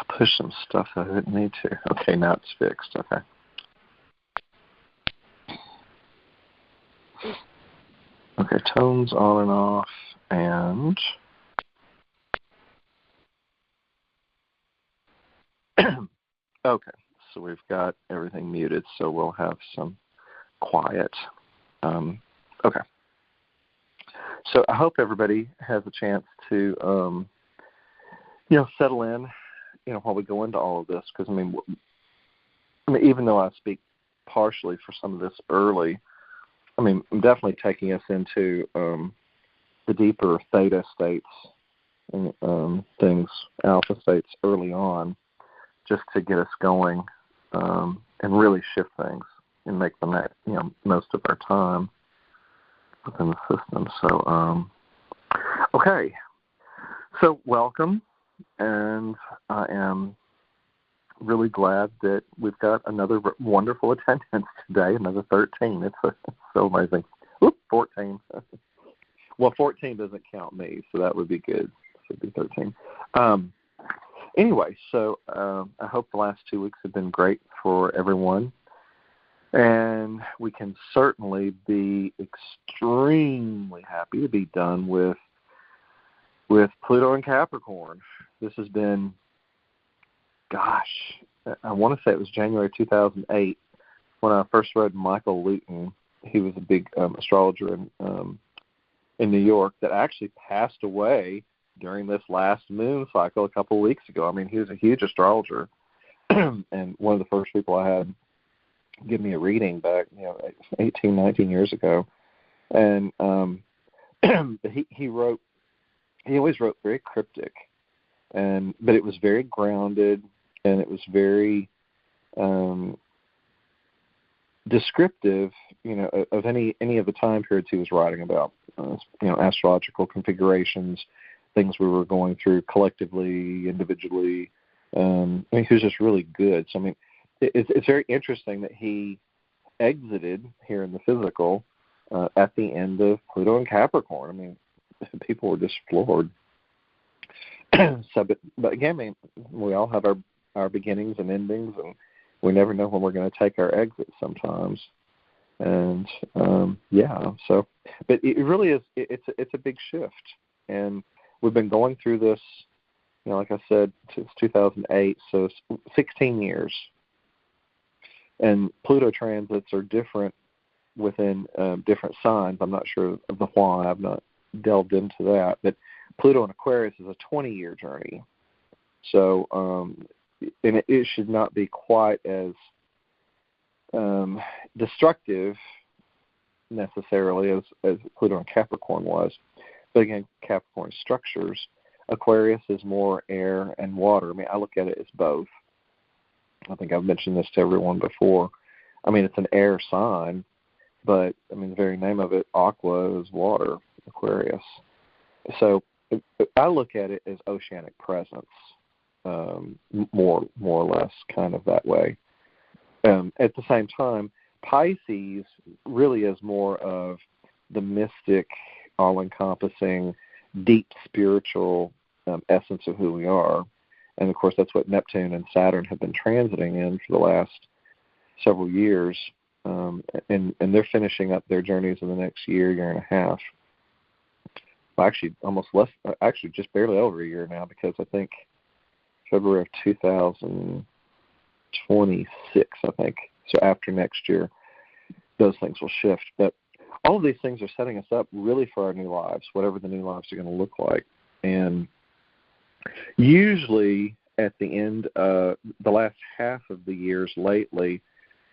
push some stuff that I didn't need to. Okay, now it's fixed. Okay. Okay, tones on and off, and okay, so we've got everything muted, so we'll have some quiet. Okay. So I hope everybody has a chance to, settle in, while we go into all of this, because, I mean, even though I speak partially for some of this early, I mean, I'm definitely taking us into the deeper theta states and things, alpha states early on, just to get us going and really shift things and make them, most of our time within the system. So, okay. So welcome, and I am really glad that we've got another wonderful attendance today, another 13. It's so amazing. Oop, 14. Well, 14 doesn't count me, so that would be good. So it would be 13. Anyway, so I hope the last 2 weeks have been great for everyone. And we can certainly be extremely happy to be done with Pluto and Capricorn. This has been, gosh, I want to say it was January 2008 when I first read Michael Luton. He was a big astrologer in New York that actually passed away during this last moon cycle a couple of weeks ago. I mean, he was a huge astrologer and one of the first people I had give me a reading back, 18, 19 years ago. And he always wrote very cryptic, but it was very grounded, and it was very descriptive, of any of the time periods he was writing about, astrological configurations, things we were going through collectively, individually. I mean, he was just really good. So, I mean, it's very interesting that he exited here in the physical at the end of Pluto and Capricorn. I mean, people were just floored. But again, I mean, we all have our beginnings and endings, and we never know when we're going to take our exit sometimes. And so, but it really is. It's a big shift, and we've been going through this. Like I said, since 2008, so 16 years. And Pluto transits are different within different signs. I'm not sure of the why. I've not delved into that. But Pluto in Aquarius is a 20-year journey. So, and it should not be quite as destructive necessarily as Pluto in Capricorn was. But again, Capricorn structures. Aquarius is more air and water. I mean, I look at it as both. I think I've mentioned this to everyone before. I mean, it's an air sign, but, I mean, the very name of it, aqua, is water, Aquarius. So I look at it as oceanic presence, more or less, kind of that way. At the same time, Pisces really is more of the mystic, all-encompassing, deep spiritual essence of who we are. And, of course, that's what Neptune and Saturn have been transiting in for the last several years. And they're finishing up their journeys in the next year and a half. Well, actually, just barely over a year now, because I think February of 2026, I think. So after next year, those things will shift. But all of these things are setting us up really for our new lives, whatever the new lives are going to look like. And usually at the end, the last half of the years lately,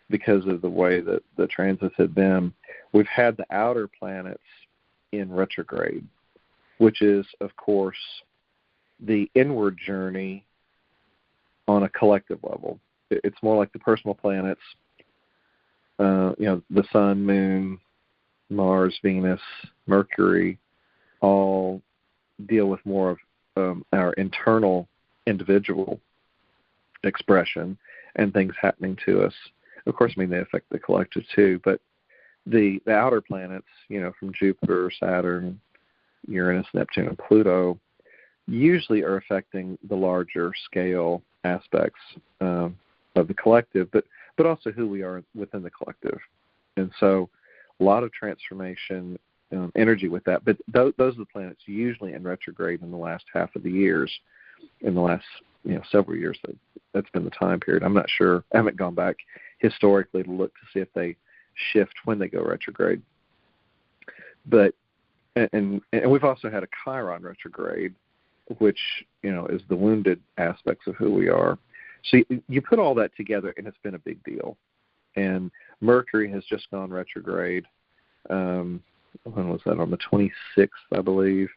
because of the way that the transits have been, we've had the outer planets in retrograde, which is, of course, the inward journey on a collective level. It's more like the personal planets, the Sun, Moon, Mars, Venus, Mercury, all deal with more of our internal individual expression and things happening to us. Of course, I mean, they affect the collective too, but the outer planets, from Jupiter, Saturn, Uranus, Neptune, and Pluto, usually are affecting the larger scale aspects of the collective, but also who we are within the collective. And so a lot of transformation energy with that. But those are the planets usually in retrograde in the last half of the years, in the last several years. That's been the time period. I'm not sure. I haven't gone back historically to look to see if they shift when they go retrograde. But and we've also had a Chiron retrograde, which is the wounded aspects of who we are. So you put all that together, and it's been a big deal. And Mercury has just gone retrograde. When was that? On the 26th, I believe.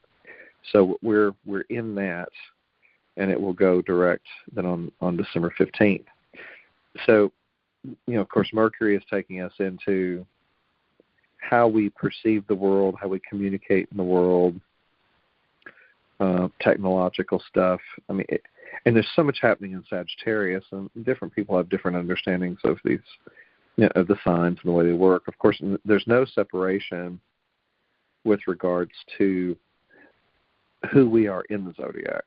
So we're in that, and it will go direct then on December 15th. So, of course, Mercury is taking us into how we perceive the world, how we communicate in the world, technological stuff. I mean, and there's so much happening in Sagittarius, and different people have different understandings of these, of the signs and the way they work. Of course, there's no separation with regards to who we are in the zodiac.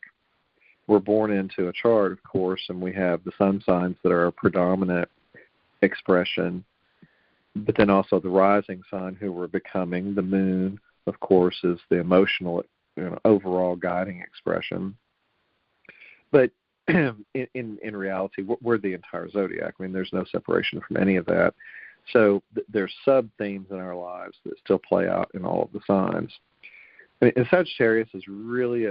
We're born into a chart, of course, and we have the sun signs that are a predominant expression, but then also the rising sign who we're becoming. The moon, of course, is the emotional, overall guiding expression. But in reality, we're the entire zodiac. I mean, there's no separation from any of that. So there's sub-themes in our lives that still play out in all of the signs. I mean, and Sagittarius is really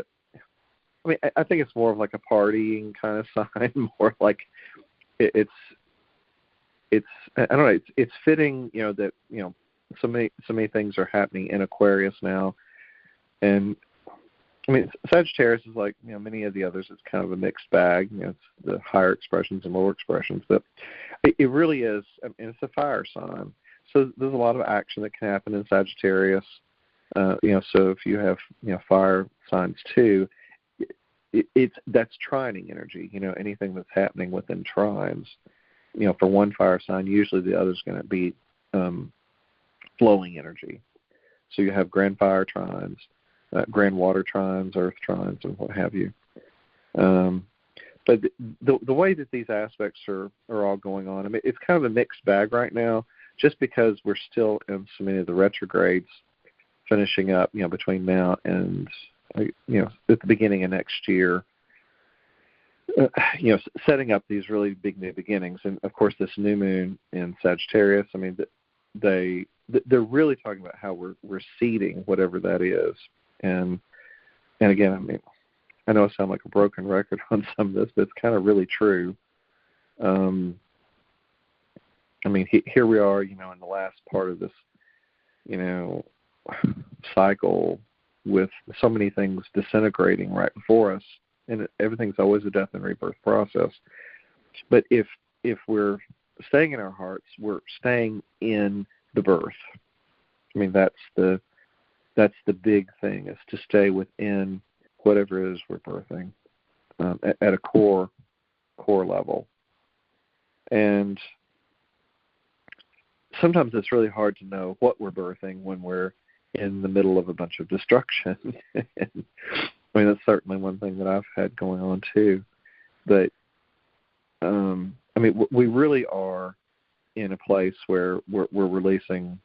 I think it's more of like a partying kind of sign, more like it's I don't know, it's fitting, that, so many things are happening in Aquarius now. And I mean, Sagittarius is like, many of the others, it's kind of a mixed bag. It's the higher expressions and lower expressions, but it really is, it's a fire sign. So there's a lot of action that can happen in Sagittarius. So if you have, fire signs too, that's trining energy. Anything that's happening within trines, for one fire sign, usually the other's going to be flowing energy. So you have grand fire trines, grand water trines, earth trines, and what have you. But the way that these aspects are all going on, I mean, it's kind of a mixed bag right now, just because we're still in so many of the retrogrades finishing up, between now and, at the beginning of next year, setting up these really big new beginnings. And, of course, this new moon in Sagittarius, I mean, they're really talking about how we're seeding whatever that is. And again, I mean, I know I sound like a broken record on some of this, but it's kind of really true. I mean, here we are, in the last part of this, cycle with so many things disintegrating right before us, and everything's always a death and rebirth process. But if we're staying in our hearts, we're staying in the birth. I mean, that's the big thing, is to stay within whatever it is we're birthing at a core level. And sometimes it's really hard to know what we're birthing when we're in the middle of a bunch of destruction. I mean, that's certainly one thing that I've had going on too. But I mean, we really are in a place where we're releasing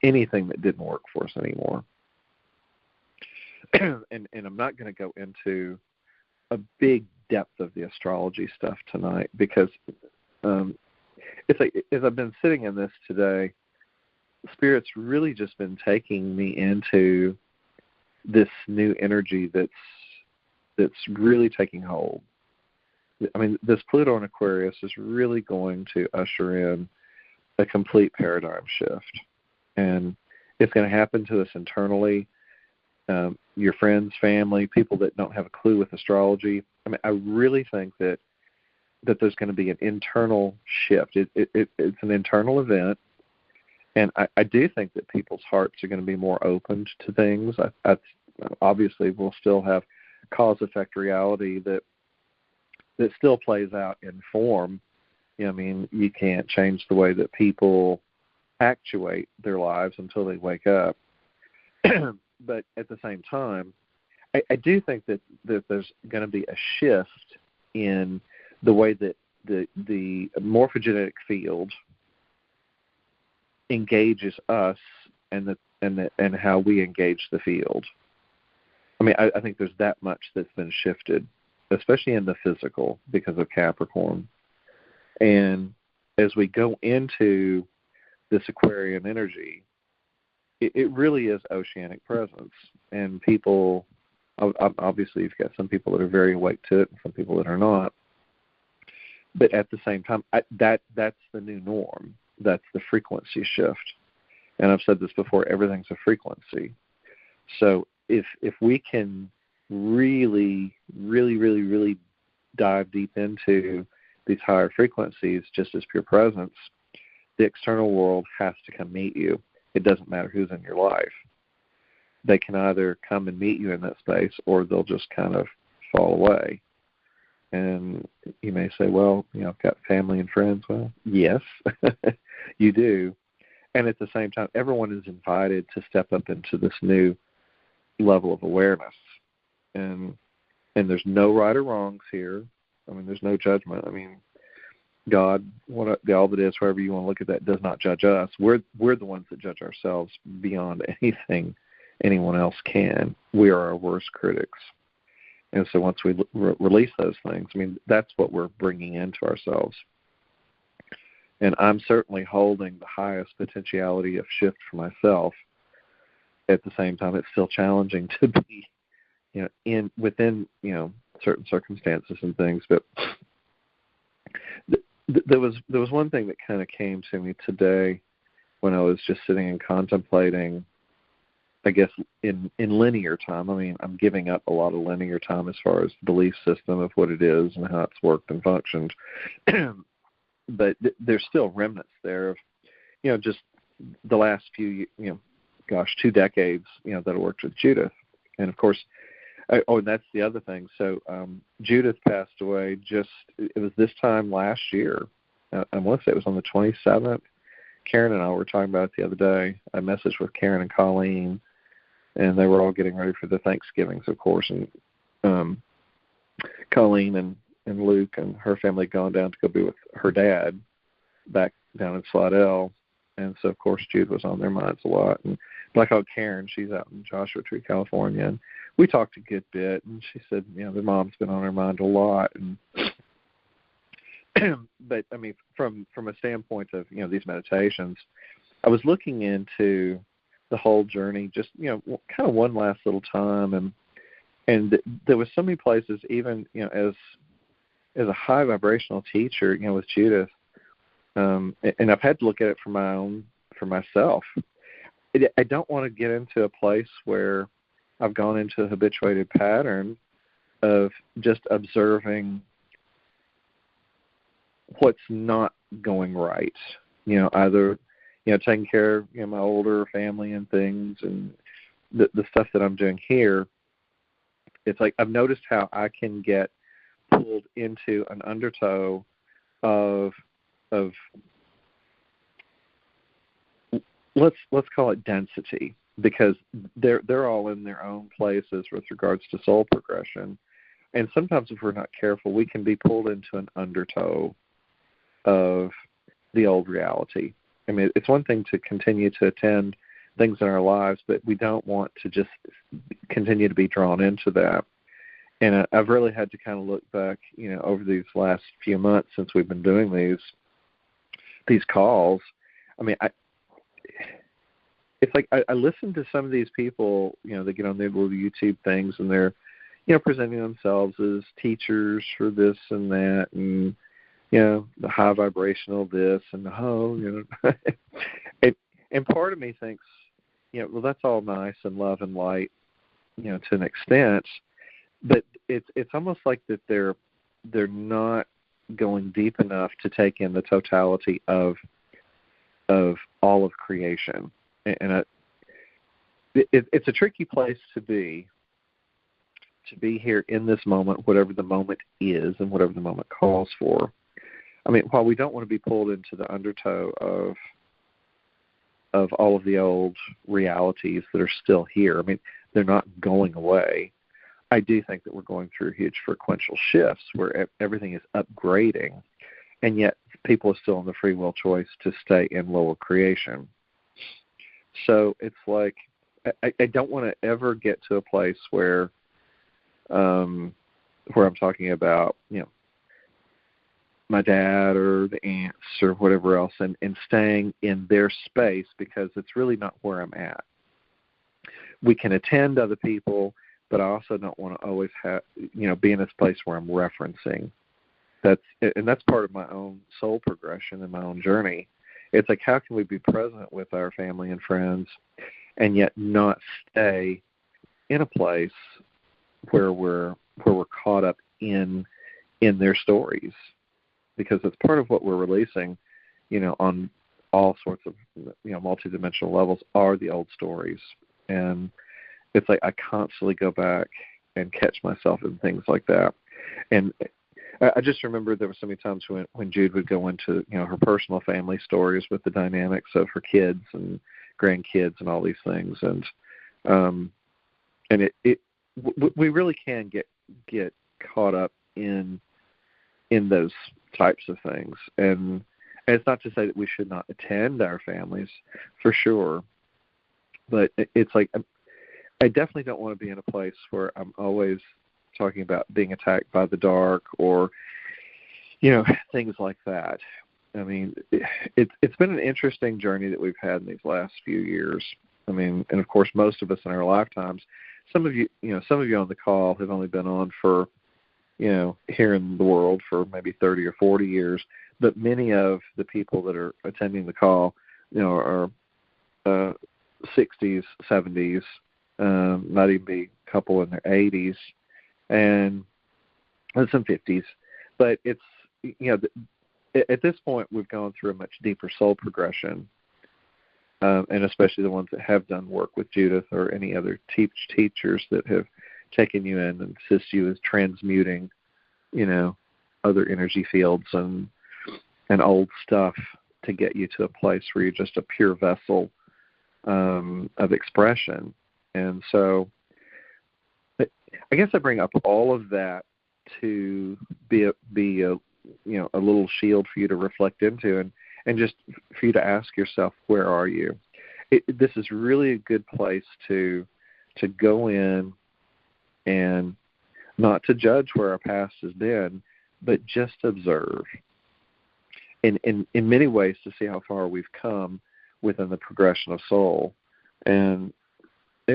anything that didn't work for us anymore. And I'm not going to go into a big depth of the astrology stuff tonight, because it's like, as I've been sitting in this today, Spirit's really just been taking me into this new energy that's really taking hold. I mean, this Pluto in Aquarius is really going to usher in a complete paradigm shift. And it's going to happen to us internally. Your friends, family, people that don't have a clue with astrology. I mean, I really think that there's going to be an internal shift. It's an internal event. And I do think that people's hearts are going to be more open to things. Obviously, we'll still have cause-effect reality that still plays out in form. I mean, you can't change the way that people actuate their lives until they wake up. But at the same time, I do think that there's going to be a shift in the way that the morphogenetic field engages us and how we engage the field. I mean, I think there's that much that's been shifted, especially in the physical because of Capricorn. And as we go into this Aquarian energy, it really is oceanic presence. And people, obviously you've got some people that are very awake to it and some people that are not. But at the same time, that's the new norm. That's the frequency shift. And I've said this before, everything's a frequency. So if we can really, really, really, really dive deep into these higher frequencies just as pure presence, the external world has to come meet you. It doesn't matter who's in your life. They can either come and meet you in that space or they'll just kind of fall away. And you may say, well, I've got family and friends. Well, yes, you do. And at the same time, everyone is invited to step up into this new level of awareness. And there's no right or wrongs here. I mean, there's no judgment. I mean, God, the all that is, however you want to look at that, does not judge us. We're the ones that judge ourselves beyond anything anyone else can. We are our worst critics. And so once we release those things, I mean, that's what we're bringing into ourselves. And I'm certainly holding the highest potentiality of shift for myself. At the same time, it's still challenging to be, within certain circumstances and things. But there was one thing that kind of came to me today when I was just sitting and contemplating. I guess in linear time, I mean, I'm giving up a lot of linear time as far as the belief system of what it is and how it's worked and functioned. But there's still remnants there of, just the last few, 2 decades, that I worked with Judith. And of course, and that's the other thing. So Judith passed away it was this time last year. I want to say it was on the 27th. Karen and I were talking about it the other day. I messaged with Karen and Colleen, and they were all getting ready for the Thanksgivings, of course. And Colleen and Luke and her family had gone down to go be with her dad back down in Slidell. And so, of course, Jude was on their minds a lot. And like Karen, she's out in Joshua Tree, California. And we talked a good bit. And she said, their mom's been on her mind a lot. And but, I mean, from a standpoint of, these meditations, I was looking into the whole journey, just, kind of one last little time. And there was so many places, even, as a high vibrational teacher, with Judith, and I've had to look at it for myself. I don't want to get into a place where I've gone into a habituated pattern of just observing what's not going right. Either, taking care of my older family and things, and the stuff that I'm doing here. It's like I've noticed how I can get pulled into an undertow of let's call it density, because they're all in their own places with regards to soul progression. And sometimes if we're not careful, we can be pulled into an undertow of the old reality. I mean, it's one thing to continue to attend things in our lives, but we don't want to just continue to be drawn into that. And I've really had to kind of look back, over these last few months since we've been doing these calls. I mean, it's like I listen to some of these people, they get on their little YouTube things and they're, presenting themselves as teachers for this and that, and the high vibrational this and and part of me thinks, well, that's all nice and love and light, to an extent, but it's almost like that they're not going deep enough to take in the totality of all of creation, and it's a tricky place to be here in this moment, whatever the moment is and whatever the moment calls for. I mean, while we don't want to be pulled into the undertow of all of the old realities that are still here, I mean, they're not going away. I do think that we're going through huge frequential shifts where everything is upgrading, and yet people are still in the free will choice to stay in lower creation. So it's like I don't want to ever get to a place where I'm talking about, my dad or the aunts or whatever else, and staying in their space, because it's really not where I'm at. We can attend other people, but I also don't want to always have, be in this place where I'm referencing. That's part of my own soul progression and my own journey. It's like, how can we be present with our family and friends and yet not stay in a place where we're caught up in their stories? Because it's part of what we're releasing, on all sorts of, multidimensional levels, are the old stories. And it's like I constantly go back and catch myself in things like that. And I just remember there were so many times when Jude would go into, her personal family stories with the dynamics of her kids and grandkids and all these things. And we really can get caught up in those types of things. And it's not to say that we should not attend our families, for sure. But it's like, I definitely don't want to be in a place where I'm always talking about being attacked by the dark or, things like that. I mean, it's been an interesting journey that we've had in these last few years. I mean, and of course, most of us in our lifetimes, some of you on the call have only been on for, here in the world for maybe 30 or 40 years, but many of the people that are attending the call, are 60s, 70s, might even be a couple in their 80s, and some 50s. But it's, at this point, we've gone through a much deeper soul progression, and especially the ones that have done work with Judith or any other teachers that have taken you in and assist you with transmuting, other energy fields and old stuff to get you to a place where you're just a pure vessel of expression. And so I guess I bring up all of that to be a little shield for you to reflect into, and just for you to ask yourself, where are you? This is really a good place to go in and not to judge where our past has been, but just observe in many ways to see how far we've come within the progression of soul. And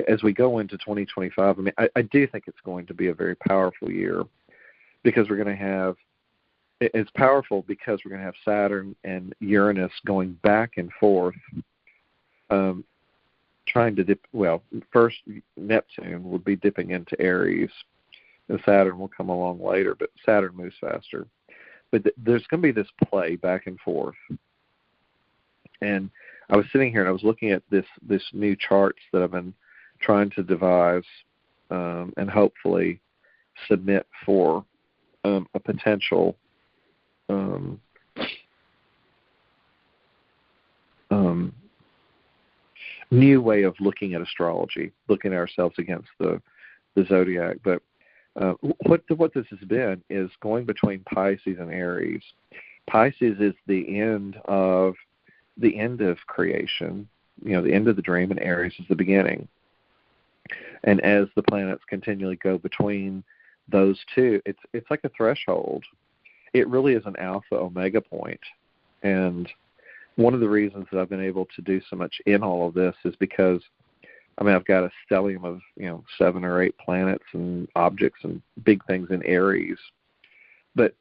as we go into 2025, I mean, I do think it's going to be a very powerful year, because we're going to have, it's powerful because we're going to have Saturn and Uranus going back and forth, trying to dip. Well, first Neptune will be dipping into Aries, and Saturn will come along later, but Saturn moves faster. But there's going to be this play back and forth. And I was sitting here and I was looking at this new charts that I've been trying to devise and hopefully submit for a potential new way of looking at astrology, looking at ourselves against the zodiac. But what this has been is going between Pisces and Aries. Pisces is the end of creation, the end of the dream, and Aries is the beginning. And as the planets continually go between those two, it's like a threshold. It really is an alpha omega point. And one of the reasons that I've been able to do so much in all of this is because, I've got a stellium of 7 or 8 planets and objects and big things in Aries, but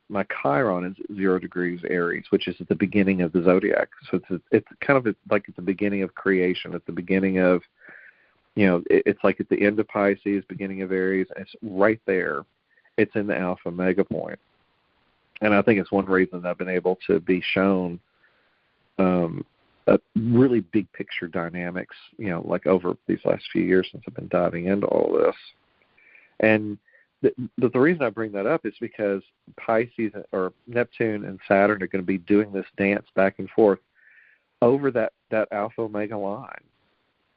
my Chiron is 0 degrees Aries, which is at the beginning of the zodiac. So it's kind of like at the beginning of creation, at the beginning of, it's like at the end of Pisces, beginning of Aries. And it's right there. It's in the alpha mega point. And I think it's one reason that I've been able to be shown a really big picture dynamics, like over these last few years since I've been diving into all of this. And the reason I bring that up is because Pisces, or Neptune and Saturn, are going to be doing this dance back and forth over that alpha omega line.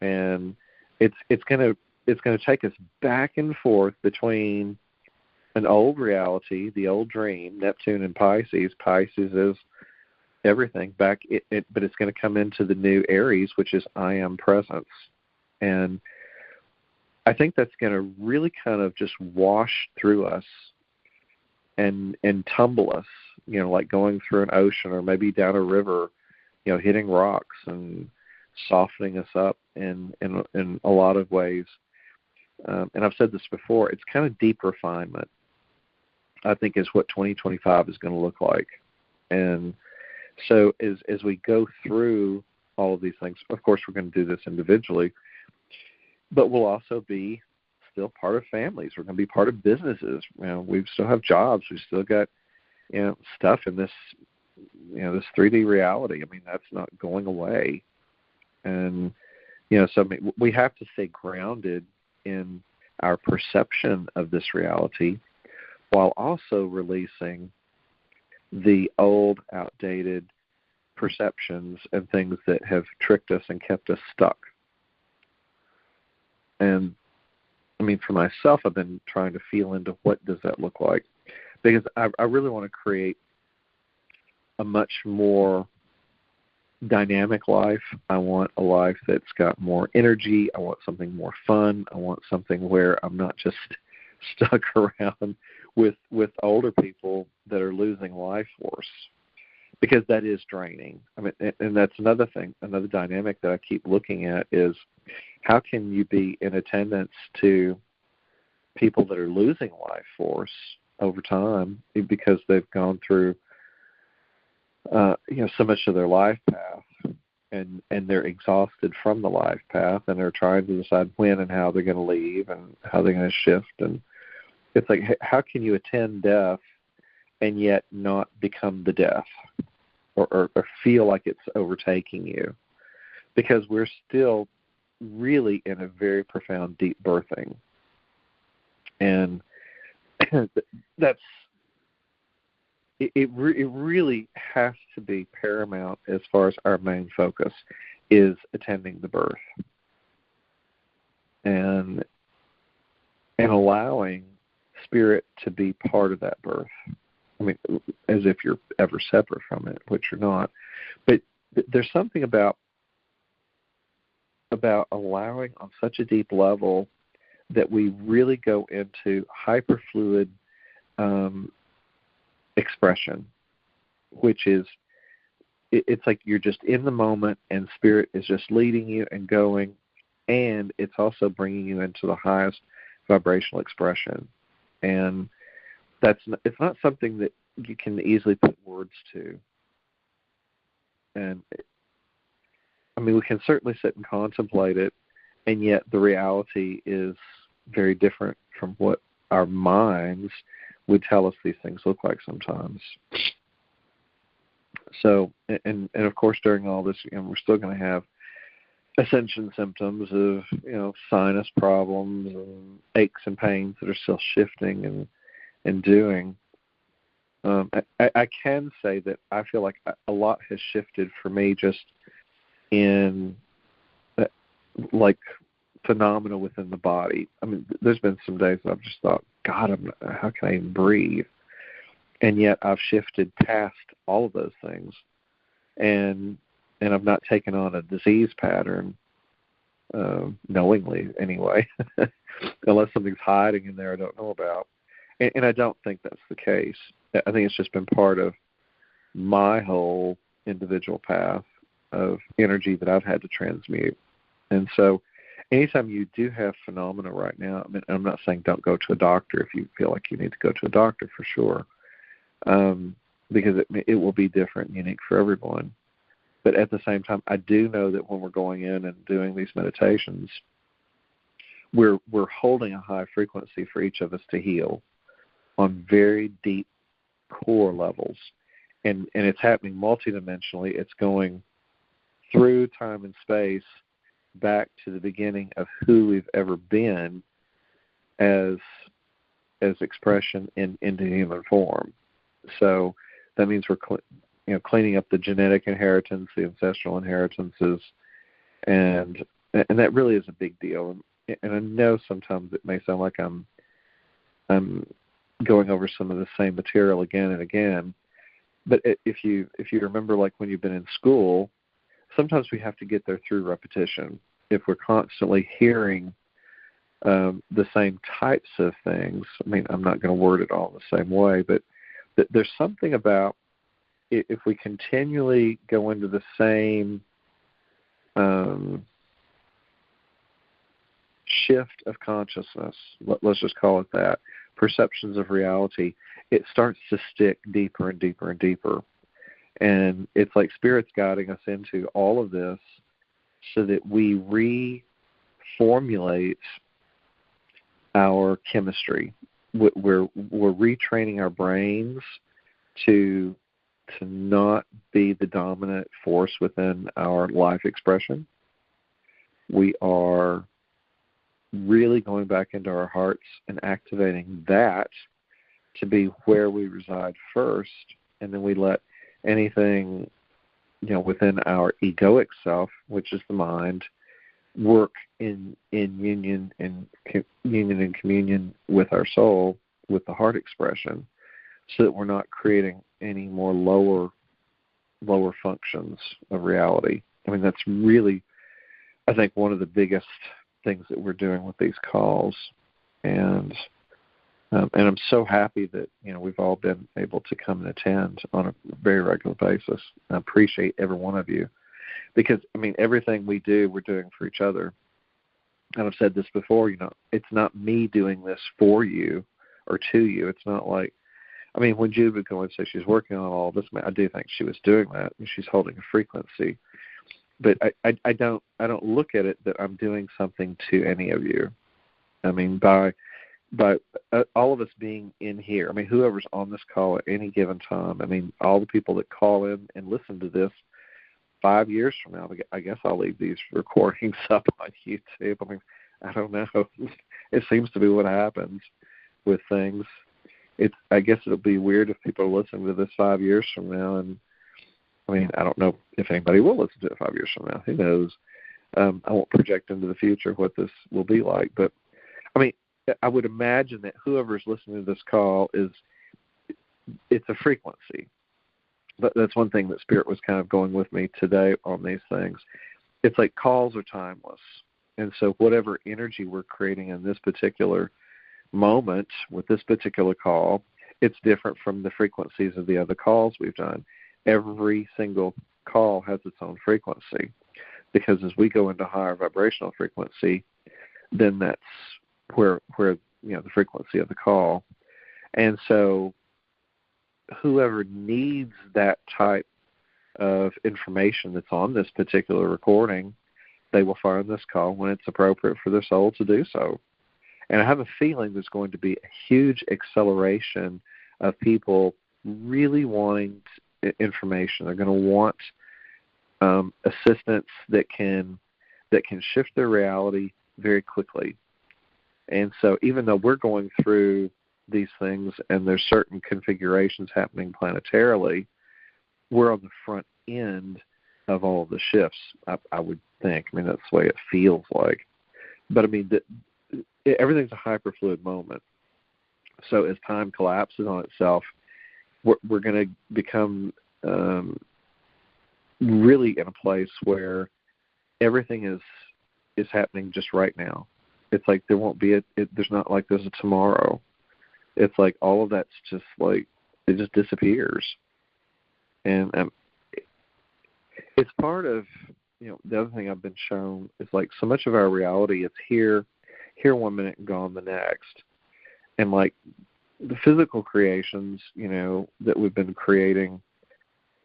And it's going to it's going to take us back and forth between an old reality, the old dream, Neptune and Pisces. Pisces is everything back, but it's going to come into the new Aries, which is I am presence. And I think that's going to really kind of just wash through us and tumble us, like going through an ocean or maybe down a river, hitting rocks and softening us up in a lot of ways. And I've said this before, it's kind of deep refinement, I think, is what 2025 is going to look like. And so as we go through all of these things, of course, we're going to do this individually, but we'll also be still part of families. We're going to be part of businesses. We still have jobs. We still got, stuff in this, this 3D reality. I mean, that's not going away. And, so we have to stay grounded in our perception of this reality while also releasing the old, outdated perceptions and things that have tricked us and kept us stuck. And, I mean, for myself, I've been trying to feel into what does that look like, because I really want to create a much more dynamic life. I want a life that's got more energy. I want something more fun. I want something where I'm not just stuck around with older people that are losing life force, because that is draining. I mean, and that's another thing, another dynamic that I keep looking at is how can you be in attendance to people that are losing life force over time because they've gone through so much of their life path, and they're exhausted from the life path, and they're trying to decide when and how they're going to leave and how they're going to shift. And it's like, how can you attend death and yet not become the death or feel like it's overtaking you? Because we're still really in a very profound deep birthing. And that's it really has to be paramount as far as our main focus is attending the birth and allowing spirit to be part of that birth. I mean, as if you're ever separate from it, which you're not. But there's something about allowing on such a deep level that we really go into hyperfluid expression, which is, it's like you're just in the moment and spirit is just leading you and going, and it's also bringing you into the highest vibrational expression. And it's not something that you can easily put words to. And I mean, we can certainly sit and contemplate it, and yet the reality is very different from what our minds would tell us these things look like sometimes. So, and of course, during all this, we're still going to have ascension symptoms of, sinus problems and aches and pains that are still shifting and doing. I can say that I feel like a lot has shifted for me just in like phenomena within the body. I mean, there's been some days that I've just thought, God, how can I even breathe? And yet I've shifted past all of those things, and I've not taken on a disease pattern, knowingly anyway, unless something's hiding in there I don't know about. And I don't think that's the case. I think it's just been part of my whole individual path of energy that I've had to transmute. And so anytime you do have phenomena right now, I mean, I'm not saying don't go to a doctor if you feel like you need to go to a doctor, for sure, because it will be different and unique for everyone. But at the same time, I do know that when we're going in and doing these meditations, we're holding a high frequency for each of us to heal on very deep core levels. And it's happening multidimensionally. It's going through time and space back to the beginning of who we've ever been as expression into human form. So that means we're cleaning up the genetic inheritance, the ancestral inheritances, and that really is a big deal. and I know sometimes it may sound like I'm going over some of the same material again and again, but if you remember, like when you've been in school, sometimes we have to get there through repetition. If we're constantly hearing the same types of things, I mean, I'm not going to word it all the same way, but there's something about if we continually go into the same shift of consciousness, let's just call it that, perceptions of reality, it starts to stick deeper and deeper and deeper. And it's like Spirit's guiding us into all of this so that we reformulate our chemistry. We're retraining our brains to not be the dominant force within our life expression. We are really going back into our hearts and activating that to be where we reside first, and then we let anything, within our egoic self, which is the mind, work in union and communion with our soul, with the heart expression, so that we're not creating any more lower functions of reality. I mean, that's really, I think, one of the biggest things that we're doing with these calls, and I'm so happy that we've all been able to come and attend on a very regular basis. I appreciate every one of you, because I mean, everything we do, we're doing for each other. And I've said this before, it's not me doing this for you or to you. It's not like, I mean, when Jude would go and say she's working on all this, I do think she was doing that, and she's holding a frequency. But I don't look at it that I'm doing something to any of you. I mean, by all of us being in here, I mean, whoever's on this call at any given time, I mean, all the people that call in and listen to this 5 years from now, I guess I'll leave these recordings up on YouTube. I mean, I don't know. It seems to be what happens with things. I guess it'll be weird if people are listening to this 5 years from now, and I mean, I don't know if anybody will listen to it 5 years from now. Who knows? I won't project into the future what this will be like. But, I mean, I would imagine that whoever's listening to this call it's a frequency. But that's one thing that Spirit was kind of going with me today on these things. It's like calls are timeless. And so whatever energy we're creating in this particular moment with this particular call, it's different from the frequencies of the other calls we've done. Every single call has its own frequency, because as we go into higher vibrational frequency, then that's where the frequency of the call. And so whoever needs that type of information that's on this particular recording, they will find this call when it's appropriate for their soul to do so. And I have a feeling there's going to be a huge acceleration of people really wanting information. They're going to want assistance that can shift their reality very quickly. And so even though we're going through these things and there's certain configurations happening planetarily, we're on the front end of all of the shifts, I would think. I mean, that's the way it feels like. But I mean, everything's a hyperfluid moment. So as time collapses on itself, we're going to become really in a place where everything is happening just right now. It's like there won't be there's not like there's a tomorrow. It's like all of that's just like, it just disappears. And it's part of, the other thing I've been shown is like so much of our reality is here 1 minute and gone the next. And like the physical creations, that we've been creating,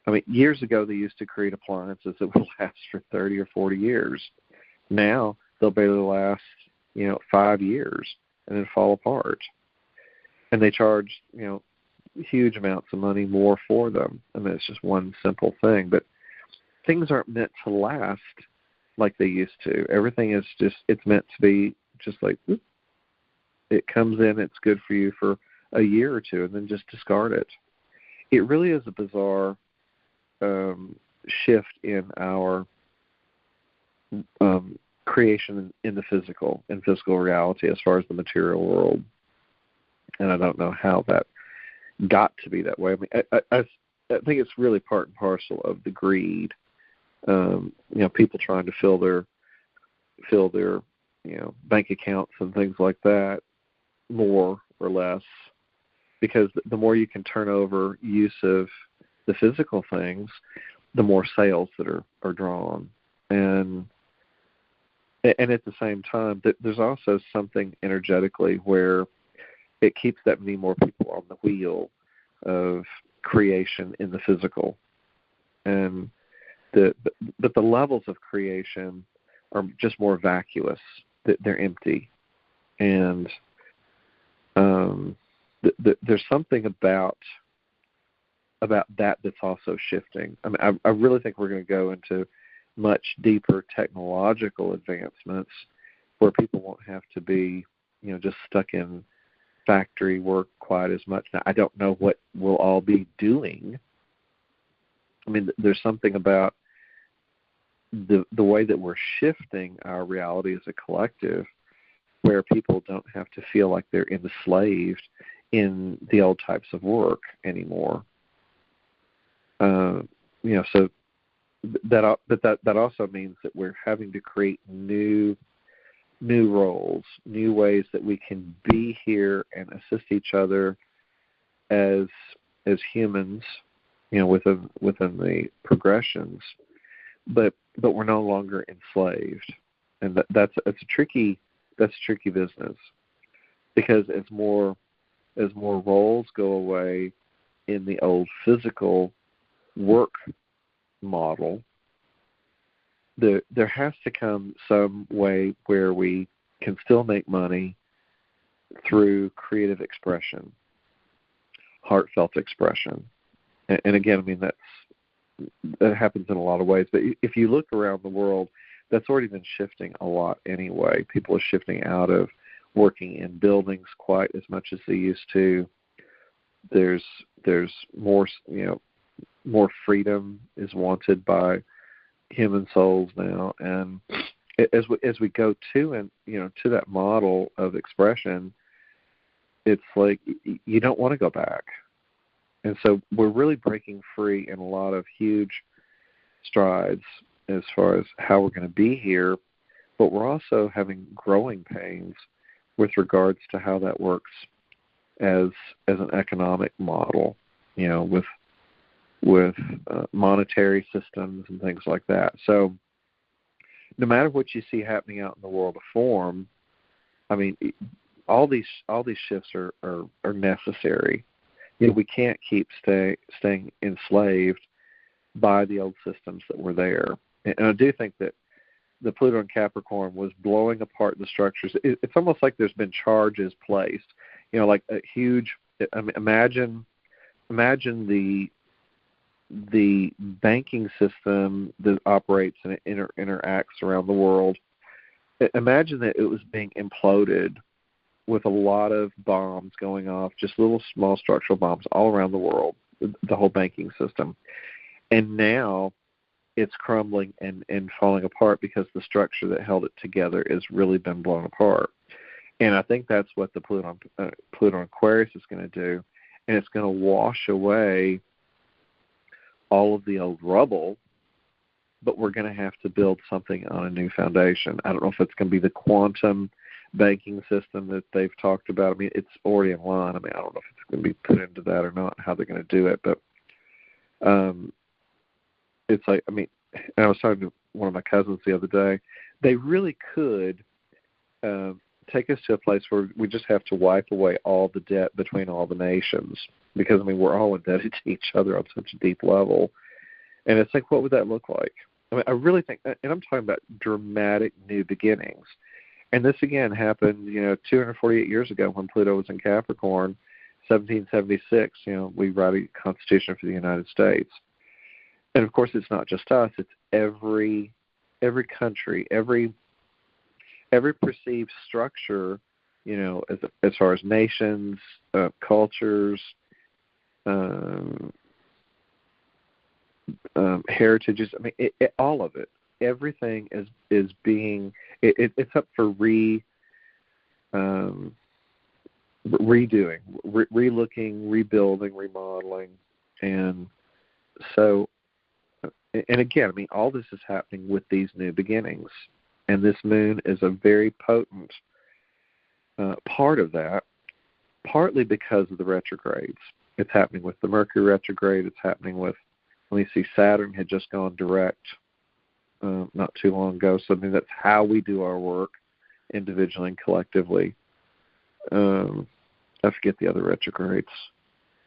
I mean, years ago they used to create appliances that would last for 30 or 40 years. Now they'll barely last, 5 years and then fall apart. And they charge, huge amounts of money more for them. I mean, it's just one simple thing. But things aren't meant to last like they used to. Everything is it's meant to be just like, whoop, it comes in, it's good for you for a year or two, and then just discard it. It really is a bizarre shift in our creation in the physical, in physical reality as far as the material world. And I don't know how that got to be that way. I mean, I think it's really part and parcel of the greed. People trying to fill their bank accounts and things like that more or less, because the more you can turn over use of the physical things, the more sales that are drawn. And at the same time, there's also something energetically where it keeps that many more people on the wheel of creation in the physical. And but the levels of creation are just more vacuous. They're empty. And there's something about that that's also shifting. I mean, I really think we're going to go into much deeper technological advancements where people won't have to be, just stuck in factory work quite as much. Now, I don't know what we'll all be doing. I mean, there's something about the way that we're shifting our reality as a collective, where people don't have to feel like they're enslaved in the old types of work anymore. So that also means that we're having to create new roles, new ways that we can be here and assist each other as humans, within the progressions. But we're no longer enslaved, and that's a tricky business, because as more roles go away in the old physical work model, there has to come some way where we can still make money through creative expression, heartfelt expression. And again, I mean, that happens in a lot of ways. But if you look around the world, that's already been shifting a lot anyway. People are shifting out of working in buildings quite as much as they used to. There's more, more freedom is wanted by human souls now. And as we go to that model of expression, it's like you don't want to go back. And so we're really breaking free in a lot of huge strides as far as how we're going to be here, but we're also having growing pains with regards to how that works as an economic model, with monetary systems and things like that. So no matter what you see happening out in the world of form, I mean, all these shifts are necessary. We can't keep staying enslaved by the old systems that were there. And I do think that the Pluto and Capricorn was blowing apart the structures. It's almost like there's been charges placed, like a huge. Imagine the banking system that operates and interacts around the world. Imagine that it was being imploded with a lot of bombs going off, just little small structural bombs all around the world, the whole banking system. And now it's crumbling and falling apart because the structure that held it together has really been blown apart. And I think that's what the Pluto Aquarius is going to do. And it's going to wash away all of the old rubble, but we're going to have to build something on a new foundation. I don't know if it's going to be the quantum banking system that they've talked about. I mean, it's already in line. I mean, I don't know if it's going to be put into that or not, how they're going to do it, but it's like, I mean, I was talking to one of my cousins the other day. They really could take us to a place where we just have to wipe away all the debt between all the nations, because, I mean, we're all indebted to each other on such a deep level. And it's like, what would that look like? I mean, I really think, and I'm talking about dramatic new beginnings. And this, again, happened, 248 years ago when Pluto was in Capricorn, 1776, we write a constitution for the United States. And, of course, it's not just us. It's every country, every perceived structure, as far as nations, cultures, heritages. I mean, all of it. everything is being it's up for redoing, relooking, rebuilding, remodeling, and so. And again, I mean, all this is happening with these new beginnings, and this moon is a very potent part of that. Partly because of the retrogrades. It's happening with the Mercury retrograde. It's happening with, let me see, Saturn had just gone direct not too long ago. So I mean, that's how we do our work individually and collectively. I forget the other retrogrades.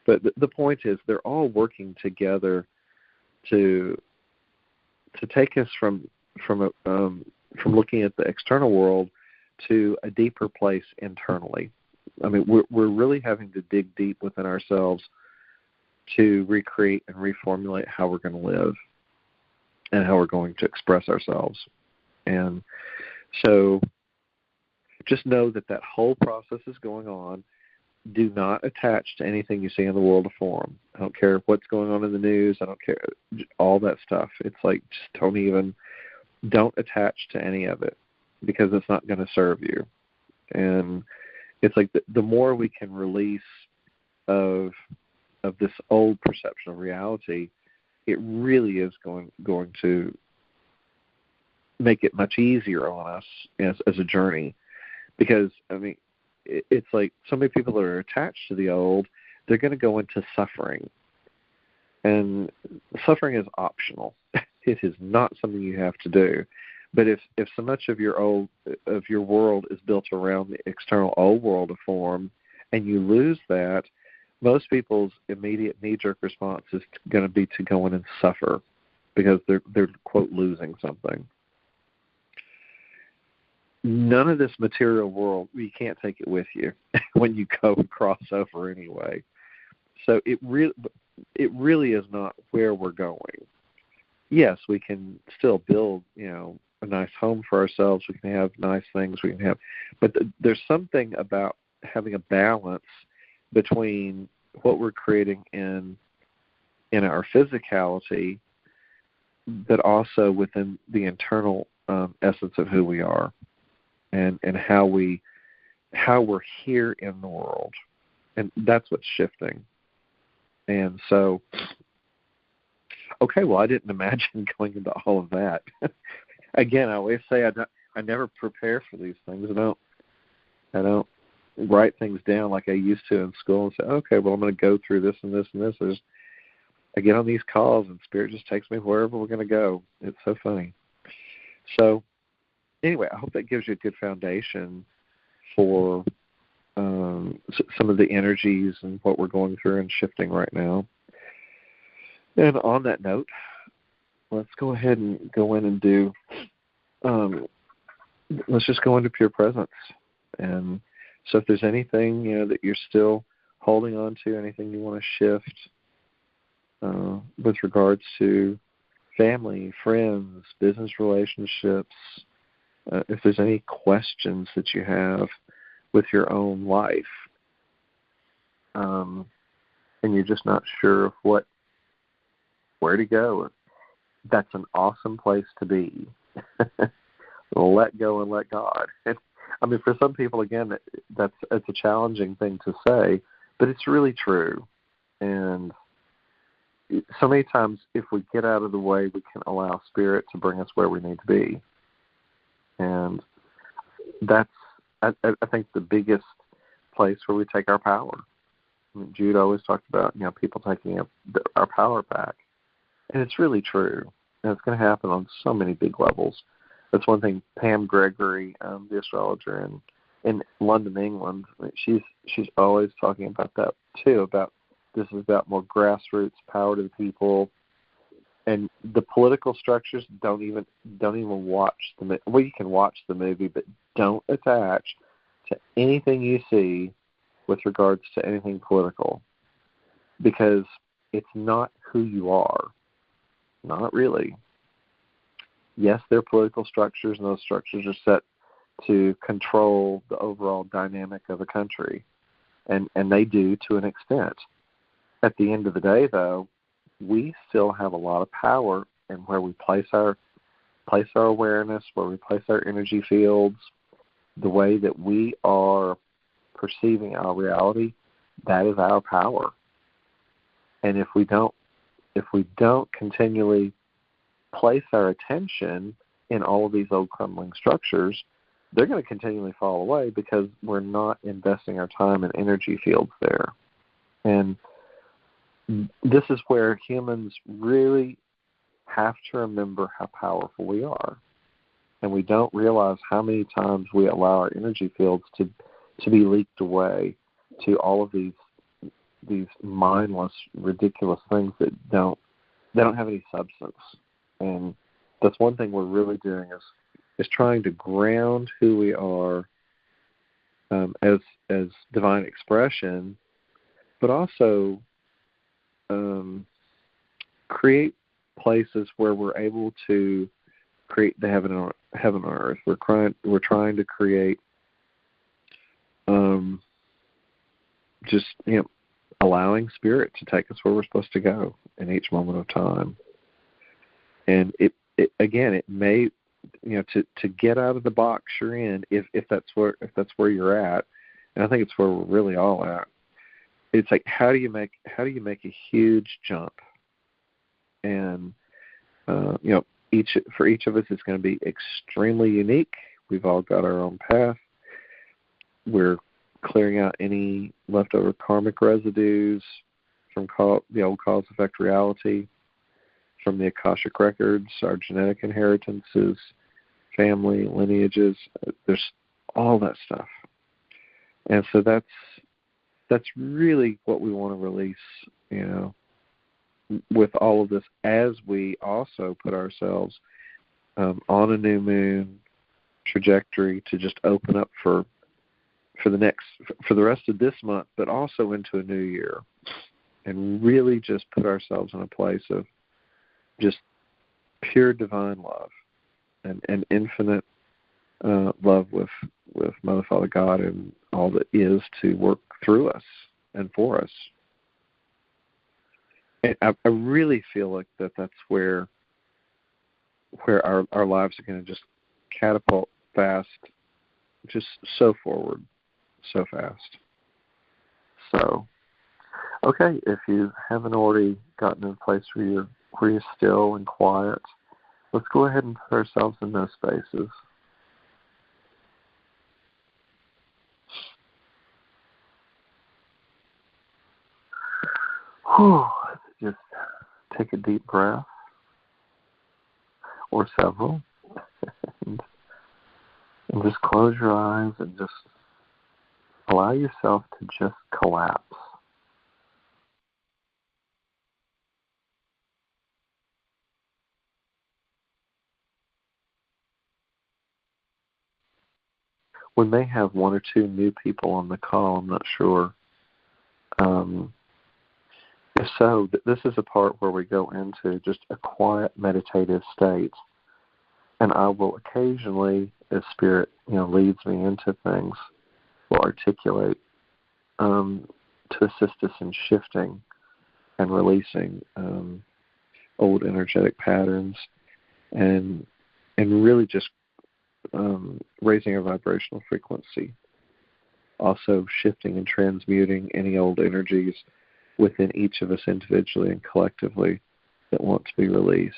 But the point is they're all working together to take us from looking at the external world to a deeper place internally. I mean, we're really having to dig deep within ourselves to recreate and reformulate how we're going to live and how we're going to express ourselves. And so just know that whole process is going on. Do not attach to anything you see in the world of form. I don't care what's going on in the news. I don't care. All that stuff. It's like, just don't attach to any of it because it's not going to serve you. And it's like the more we can release of this old perception of reality, it really is going to make it much easier on us as a journey. Because, I mean, it's like so many people that are attached to the old, they're going to go into suffering. And suffering is optional. It is not something you have to do. But if so much of your world is built around the external old world of form, and you lose that, most people's immediate knee-jerk response is going to be to go in and suffer because they're quote losing something. None of this material world, you can't take it with you when you go and cross over anyway. So it really is not where we're going. Yes, we can still build, a nice home for ourselves. We can have nice things. But there's something about having a balance between what we're creating in our physicality, but also within the internal essence of who we are, and how we're here in the world, and that's what's shifting. And so, okay, well, I didn't imagine going into all of that. Again, I always say I never prepare for these things. I don't write things down like I used to in school and say, okay, well, I'm going to go through this and this and this. I get on these calls and Spirit just takes me wherever we're going to go. It's so funny. So anyway, I hope that gives you a good foundation for some of the energies and what we're going through and shifting right now. And on that note, let's go ahead and go in and do, let's just go into pure presence. And so if there's anything, that you're still holding on to, anything you want to shift with regards to family, friends, business relationships, if there's any questions that you have with your own life, and you're just not sure of where to go, that's an awesome place to be. Let go and let God. I mean, for some people, again, it's a challenging thing to say, but it's really true. And so many times, if we get out of the way, we can allow Spirit to bring us where we need to be. And that's, I think, the biggest place where we take our power. I mean, Jude always talked about, people taking our power back. And it's really true. And it's going to happen on so many big levels. That's one thing Pam Gregory, the astrologer in London, England, she's always talking about that too, about this is about more grassroots power to the people. And the political structures, don't even watch the movie. Well, you can watch the movie, but don't attach to anything you see with regards to anything political, because it's not who you are. Not really. Yes, they're political structures, and those structures are set to control the overall dynamic of a country, and they do to an extent. At the end of the day, though, we still have a lot of power in where we place our place our awareness, where we place our energy fields, the way that we are perceiving our reality, that is our power. And if we don't continually place our attention in all of these old crumbling structures, they're going to continually fall away because we're not investing our time and energy fields there. And this is where humans really have to remember how powerful we are. And we don't realize how many times we allow our energy fields to be leaked away to all of these mindless, ridiculous things that don't have any substance. And that's one thing we're really doing is trying to ground who we are as divine expression, but also create places where we're able to create the heaven on earth. We're trying to create just allowing Spirit to take us where we're supposed to go in each moment of time. And it may to get out of the box you're in, if that's where you're at, and I think it's where we're really all at. It's like how do you make a huge jump? And for each of us, it's going to be extremely unique. We've all got our own path. We're clearing out any leftover karmic residues from the old cause-effect reality, from the Akashic records, our genetic inheritances, family, lineages. There's all that stuff. And so that's really what we want to release, with all of this, as we also put ourselves on a new moon trajectory to just open up for the rest of this month, but also into a new year, and really just put ourselves in a place of just pure divine love and infinite love with Mother, Father, God, and all that is to work through us and for us. And I really feel like that's where our lives are going to just catapult fast, just so forward, so fast. So, okay, if you haven't already gotten in a place where you're still and quiet, let's go ahead and put ourselves in those spaces. Just take a deep breath, or several, and just close your eyes and just allow yourself to just collapse. We may have one or two new people on the call, I'm not sure. If so, this is a part where we go into just a quiet meditative state, and I will occasionally, as Spirit leads me into things, will articulate to assist us in shifting and releasing old energetic patterns, and really just raising our vibrational frequency. Also shifting and transmuting any old energies within each of us individually and collectively that want to be released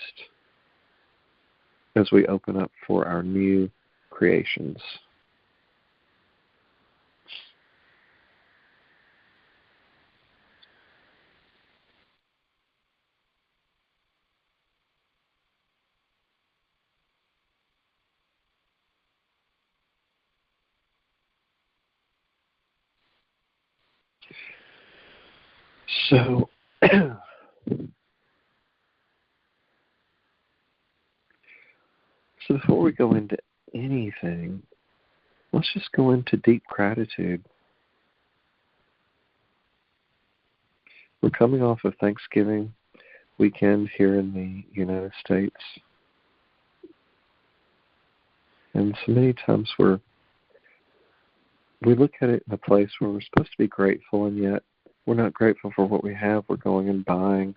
as we open up for our new creations. So, before we go into anything, let's just go into deep gratitude. We're coming off of Thanksgiving weekend here in the United States. And so many times we look at it in a place where we're supposed to be grateful, and yet we're not grateful for what we have. We're going and buying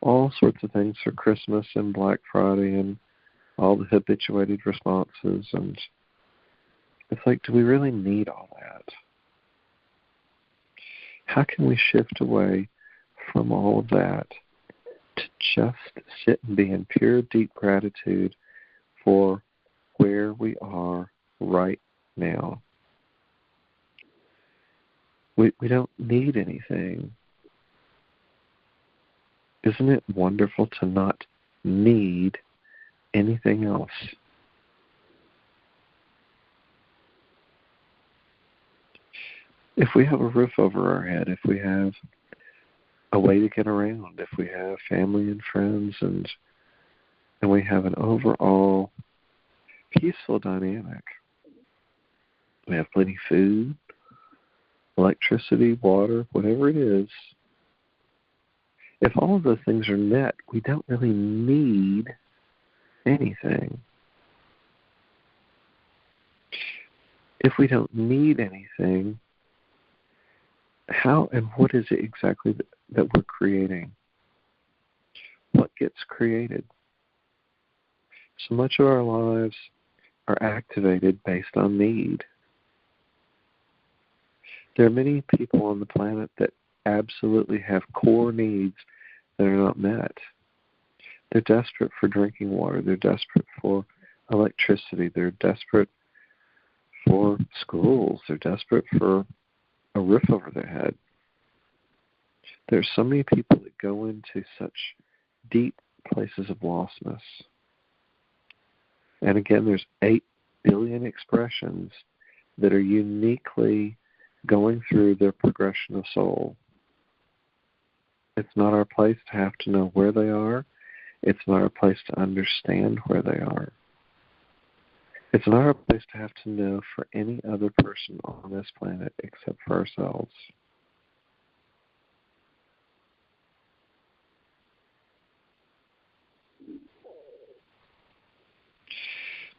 all sorts of things for Christmas and Black Friday and all the habituated responses, and it's like, do we really need all that? How can we shift away from all of that to just sit and be in pure, deep gratitude for where we are right now? We don't need anything. Isn't it wonderful to not need anything else? If we have a roof over our head, if we have a way to get around, if we have family and friends, and we have an overall peaceful dynamic, we have plenty of food, electricity, water, whatever it is, if all of those things are met, we don't really need anything. If we don't need anything, how and what is it exactly that we're creating? What gets created? So much of our lives are activated based on need. There are many people on the planet that absolutely have core needs that are not met. They're desperate for drinking water. They're desperate for electricity. They're desperate for schools. They're desperate for a roof over their head. There's so many people that go into such deep places of lostness. And again, there's 8 billion expressions that are uniquely going through their progression of soul. It's not our place to have to know where they are. It's not our place to understand where they are. It's not our place to have to know for any other person on this planet except for ourselves.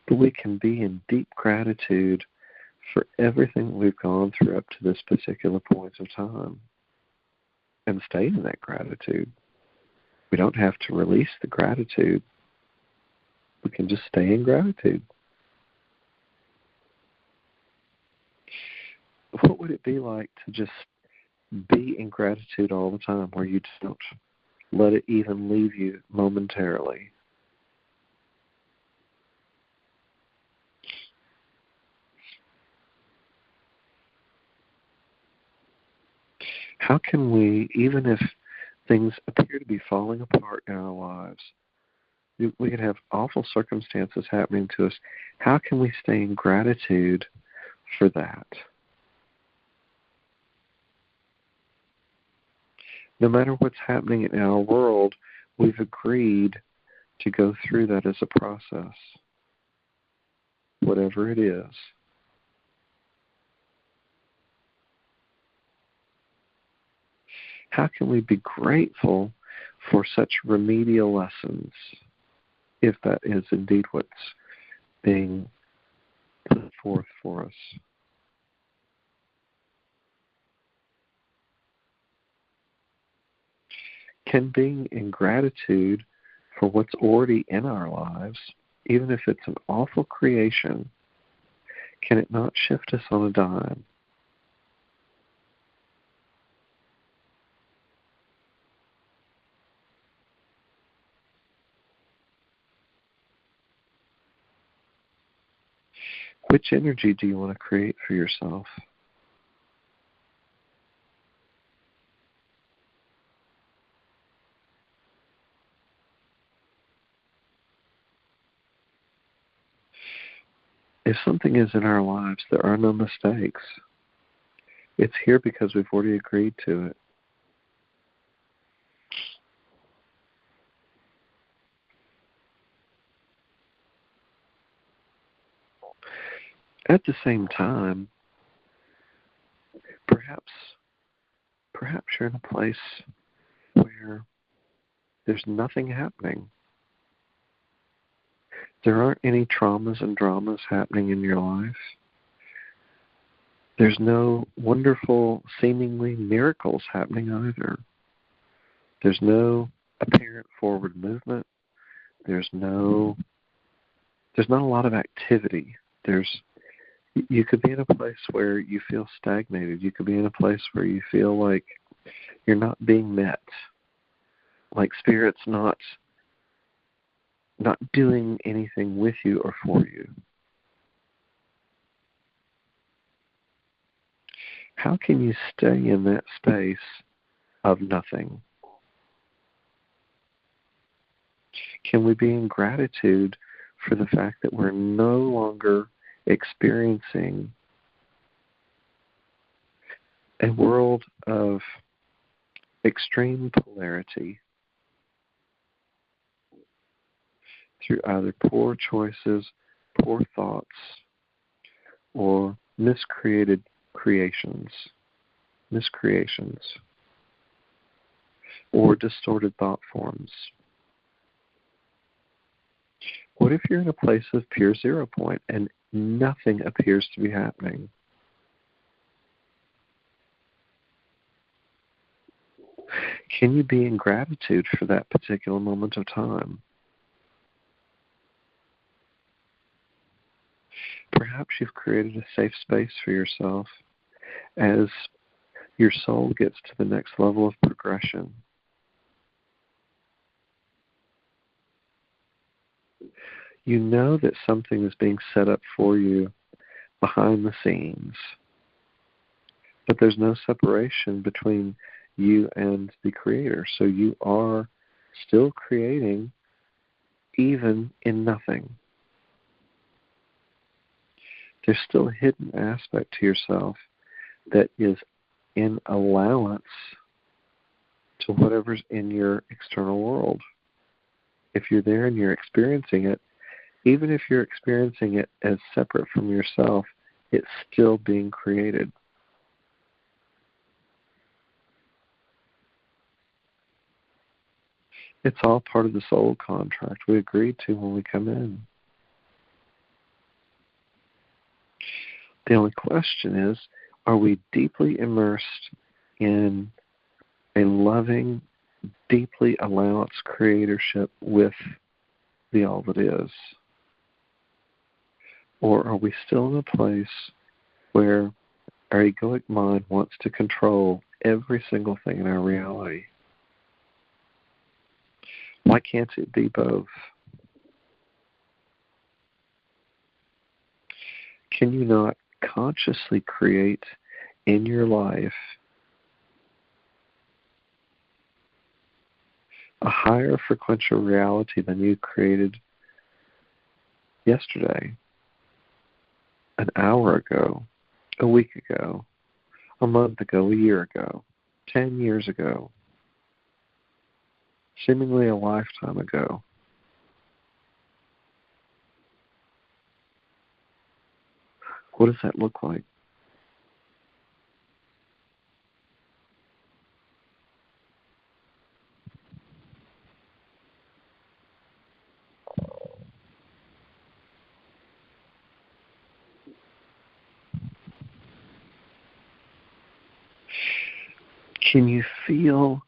But we can be in deep gratitude for everything we've gone through up to this particular point of time and stay in that gratitude. We don't have to release the gratitude. We can just stay in gratitude. What would it be like to just be in gratitude all the time, where you don't let it even leave you momentarily? How can we, even if things appear to be falling apart in our lives, we could have awful circumstances happening to us, how can we stay in gratitude for that? No matter what's happening in our world, we've agreed to go through that as a process, whatever it is. How can we be grateful for such remedial lessons, if that is indeed what's being put forth for us? Can being in gratitude for what's already in our lives, even if it's an awful creation, can it not shift us on a dime? Which energy do you want to create for yourself? If something is in our lives, there are no mistakes. It's here because we've already agreed to it. At the same time, perhaps you're in a place where there's nothing happening. There aren't any traumas and dramas happening in your life. There's no wonderful, seemingly miracles happening either. There's no apparent forward movement. There's no there's not a lot of activity. You could be in a place where you feel stagnated. You could be in a place where you feel like you're not being met, like Spirit's not doing anything with you or for you. How can you stay in that space of nothing? Can we be in gratitude for the fact that we're no longer experiencing a world of extreme polarity through either poor choices, poor thoughts, or miscreations, or distorted thought forms? What if you're in a place of pure 0 point and nothing appears to be happening? Can you be in gratitude for that particular moment of time? Perhaps you've created a safe space for yourself as your soul gets to the next level of progression. You know that something is being set up for you behind the scenes, but there's no separation between you and the Creator. So you are still creating even in nothing. There's still a hidden aspect to yourself that is in allowance to whatever's in your external world. If you're there and you're experiencing it, even if you're experiencing it as separate from yourself, it's still being created. It's all part of the soul contract we agreed to when we come in. The only question is, are we deeply immersed in a loving, deeply allowance creatorship with the all that is? Or are we still in a place where our egoic mind wants to control every single thing in our reality? Why can't it be both? Can you not consciously create in your life a higher frequential reality than you created yesterday, an hour ago, a week ago, a month ago, a year ago, 10 years ago, seemingly a lifetime ago? What does that look like? Can you feel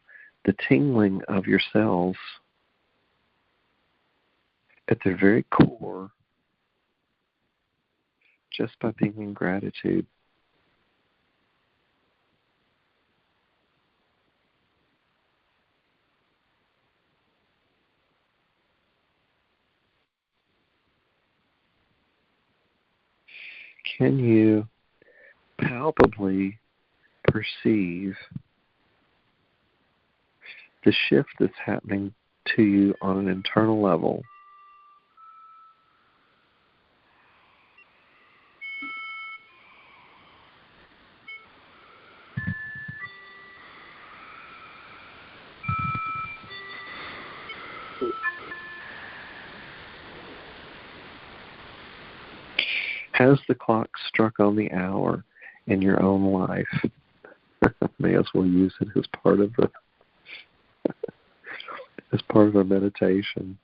the tingling of your cells at their very core just by being in gratitude? Can you palpably perceive the shift that's happening to you on an internal level? Has the clock struck on the hour in your own life? May as well use it as part of a meditation.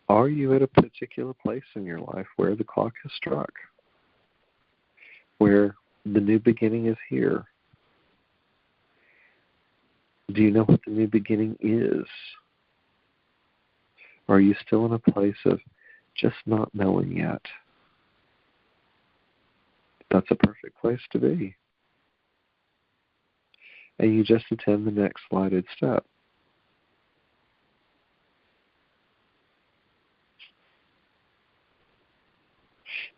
Are you at a particular place in your life where the clock has struck? Where the new beginning is here? Do you know what the new beginning is? Or are you still in a place of just not knowing yet? That's a perfect place to be. And you just attend the next slided step.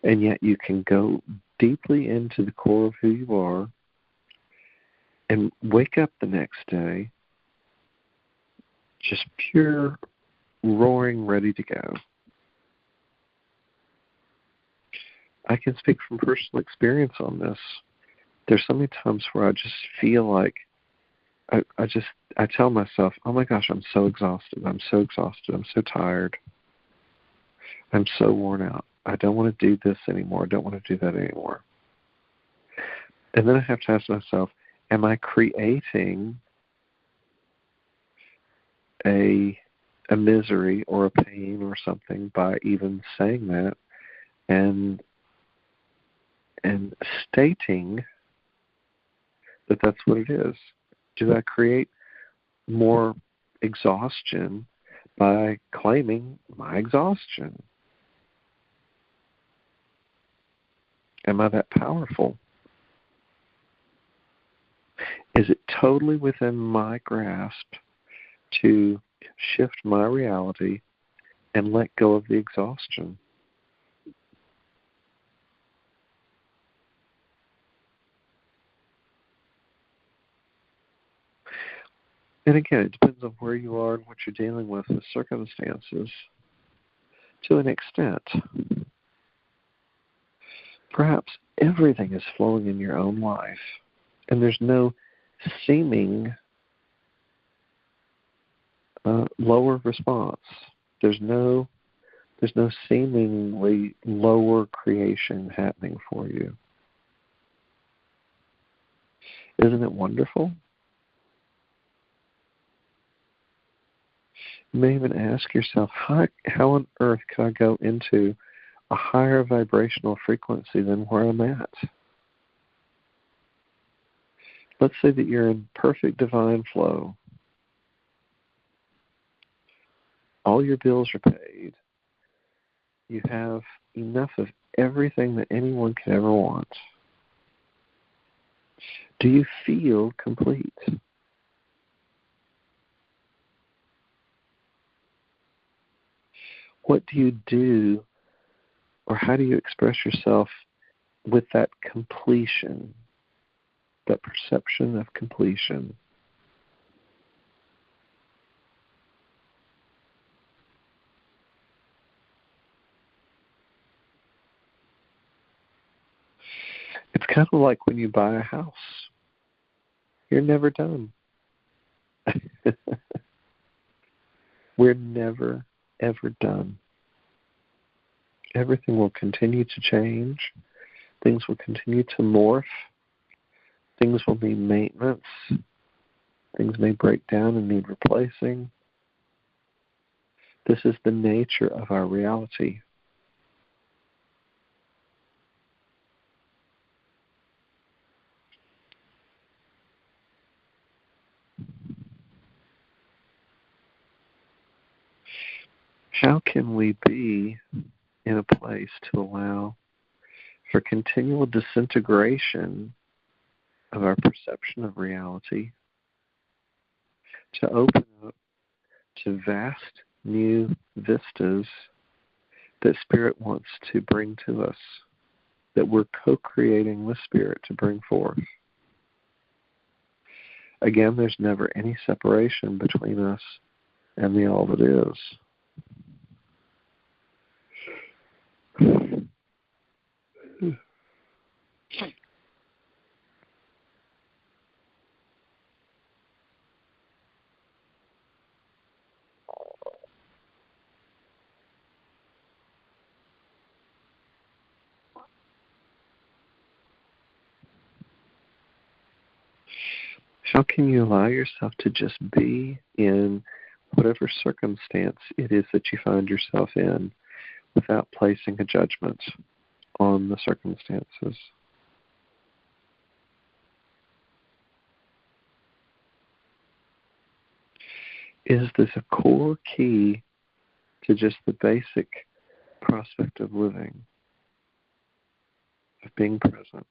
And yet you can go deeply into the core of who you are and wake up the next day just pure, roaring, ready to go. I can speak from personal experience on this. There's so many times where I just feel like I tell myself, oh my gosh, I'm so exhausted. I'm so tired. I'm so worn out. I don't want to do this anymore. I don't want to do that anymore. And then I have to ask myself, am I creating a misery or a pain or something by even saying that and stating that that's what it is? Do I create more exhaustion by claiming my exhaustion? Am I that powerful? Is it totally within my grasp to shift my reality and let go of the exhaustion? And again, it depends on where you are and what you're dealing with, the circumstances, to an extent. Perhaps everything is flowing in your own life, and there's no seeming lower response. There's no seemingly lower creation happening for you. Isn't it wonderful? You may even ask yourself, how on earth can I go into a higher vibrational frequency than where I'm at? Let's say that you're in perfect divine flow. All your bills are paid. You have enough of everything that anyone can ever want. Do you feel complete? What do you do, or how do you express yourself with that completion, that perception of completion? It's kind of like when you buy a house. You're never done. We're never, ever done. Everything will continue to change. Things will continue to morph. Things will need maintenance. Things may break down and need replacing. This is the nature of our reality. How can we be in a place to allow for continual disintegration of our perception of reality, to open up to vast new vistas that Spirit wants to bring to us, that we're co-creating with Spirit to bring forth? Again, there's never any separation between us and the all that is. How can you allow yourself to just be in whatever circumstance it is that you find yourself in without placing a judgment on the circumstances? is this a core key to just the basic prospect of living, of being present.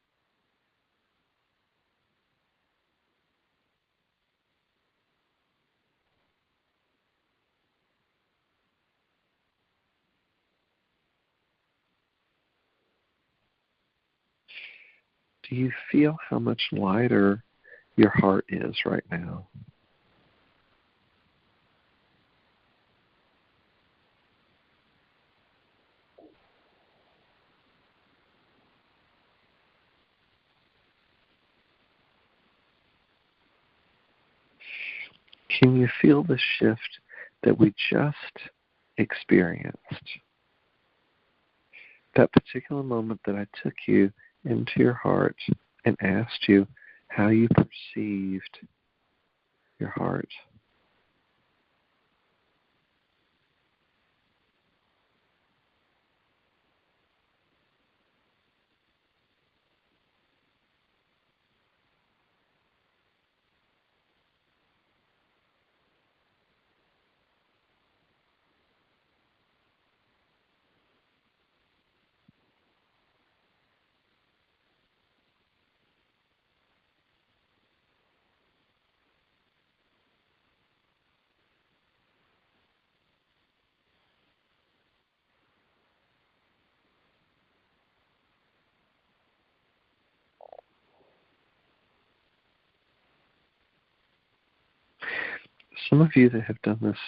Do you feel how much lighter your heart is right now? Can you feel the shift that we just experienced? That particular moment that I took you into your heart and asked you how you perceived your heart. Some of you that have done this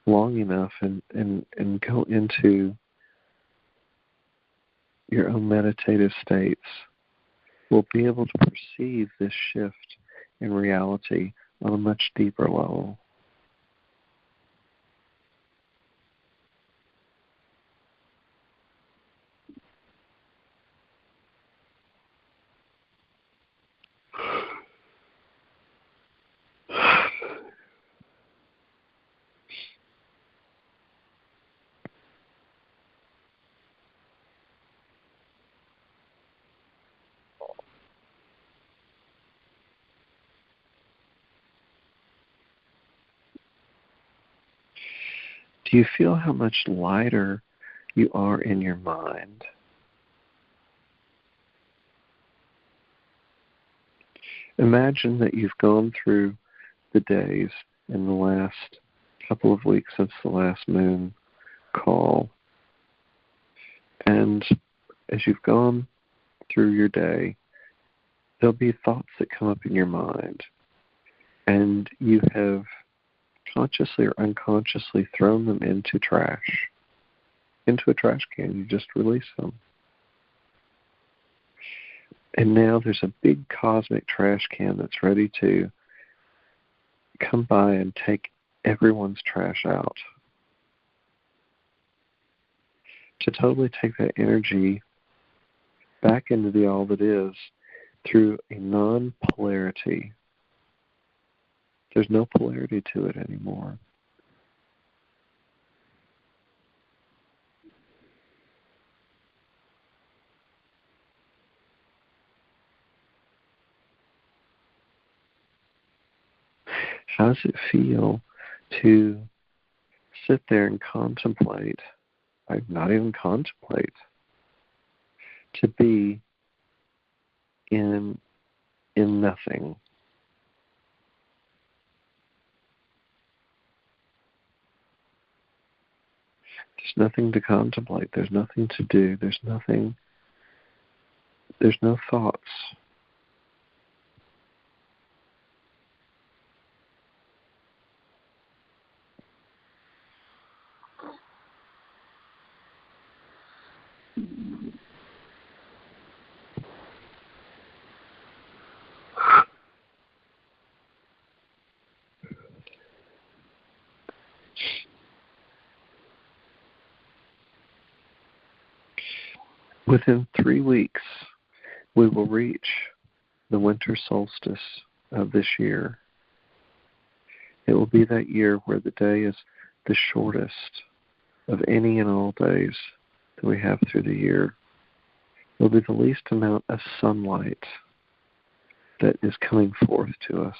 long enough and go into your own meditative states will be able to perceive this shift in reality on a much deeper level. Do you feel how much lighter you are in your mind? Imagine that you've gone through the days in the last couple of weeks since the last moon call. And as you've gone through your day, there'll be thoughts that come up in your mind. And you have consciously or unconsciously thrown them into a trash can. You just release them. And now there's a big cosmic trash can that's ready to come by and take everyone's trash out. To totally take that energy back into the all that is through a non-polarity. There's no polarity to it anymore. How does it feel to sit there and contemplate, not even contemplate, to be in nothing? There's nothing to contemplate. There's nothing to do. There's no thoughts. Within 3 weeks, we will reach the winter solstice of this year. It will be that year where the day is the shortest of any and all days that we have through the year. It will be the least amount of sunlight that is coming forth to us.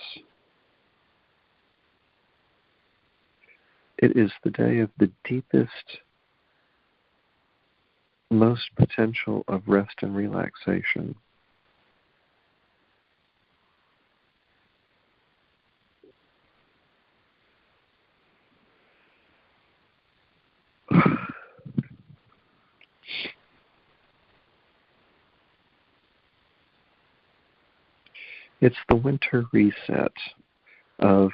It is the day of the deepest, most potential of rest and relaxation. It's the winter reset of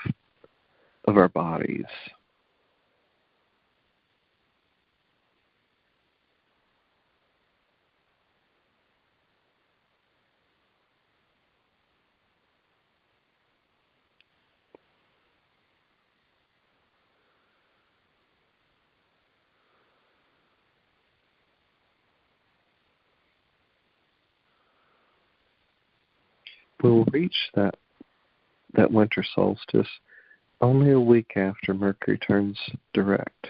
our bodies. We'll reach that winter solstice only a week after Mercury turns direct.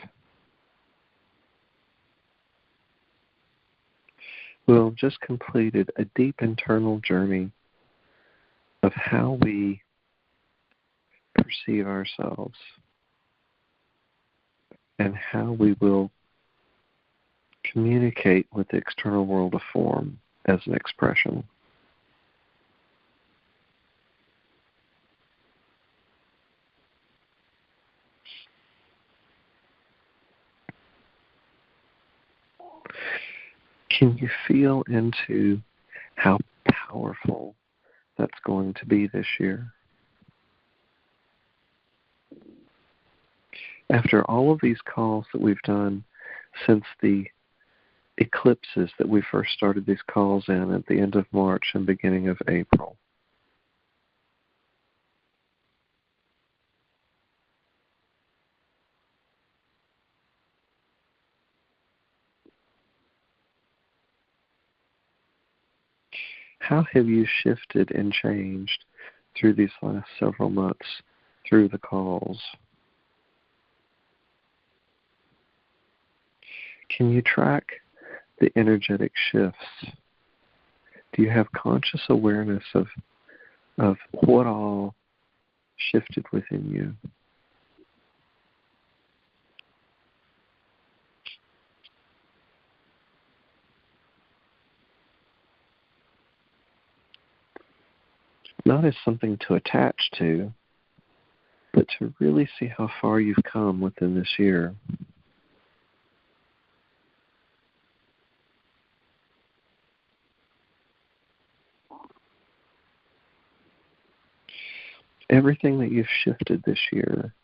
We'll have just completed a deep internal journey of how we perceive ourselves and how we will communicate with the external world of form as an expression. Can you feel into how powerful that's going to be this year? After all of these calls that we've done since the eclipses that we first started these calls in at the end of March and beginning of April, how have you shifted and changed through these last several months through the calls? Can you track the energetic shifts? Do you have conscious awareness of what all shifted within you? Not as something to attach to, but to really see how far you've come within this year. Everything that you've shifted this year,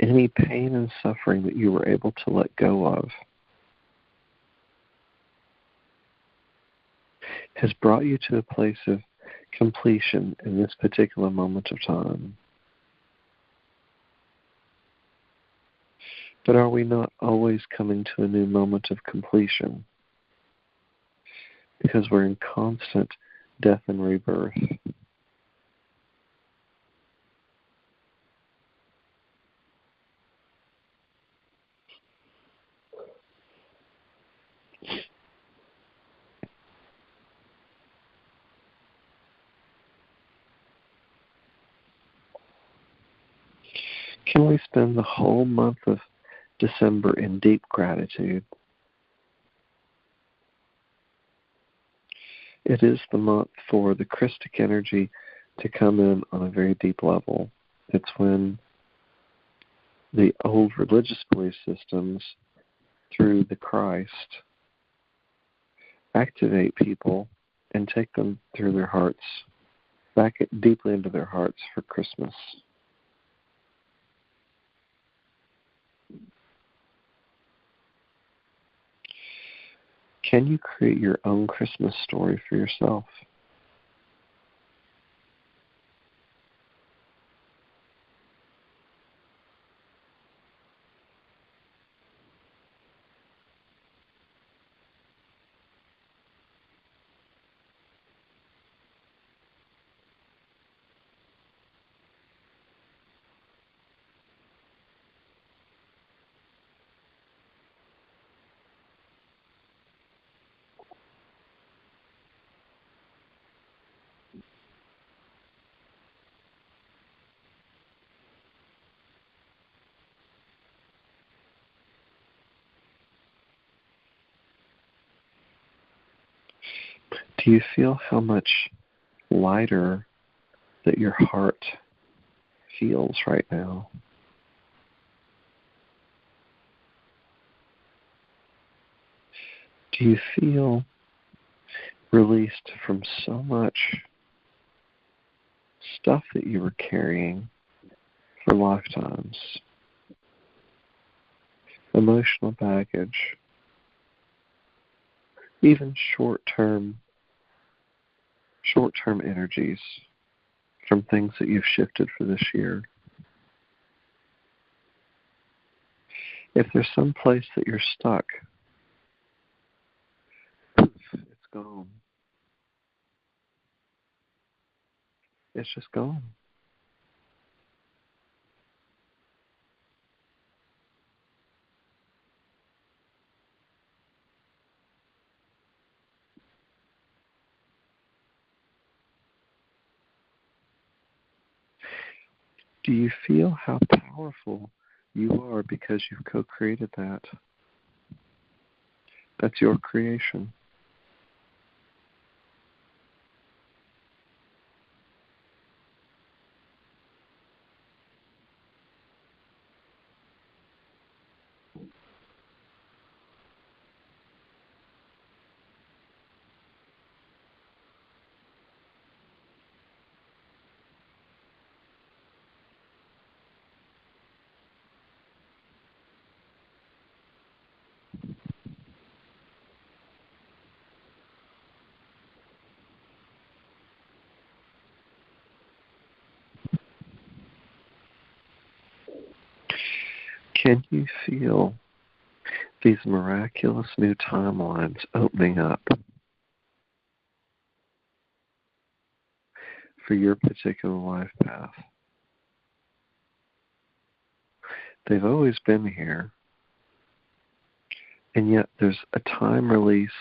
any pain and suffering that you were able to let go of, has brought you to a place of completion in this particular moment of time. But are we not always coming to a new moment of completion? Because we're in constant death and rebirth. Can we spend the whole month of December in deep gratitude? It is the month for the Christic energy to come in on a very deep level. It's when the old religious belief systems, through the Christ, activate people and take them through their hearts, back deeply into their hearts for Christmas. Can you create your own Christmas story for yourself? Do you feel how much lighter that your heart feels right now? Do you feel released from so much stuff that you were carrying for lifetimes? Emotional baggage, even short-term energies from things that you've shifted for this year. If there's some place that you're stuck, it's gone. It's just gone. Do you feel how powerful you are because you've co-created that? That's your creation. Can you feel these miraculous new timelines opening up for your particular life path? They've always been here, and yet there's a time release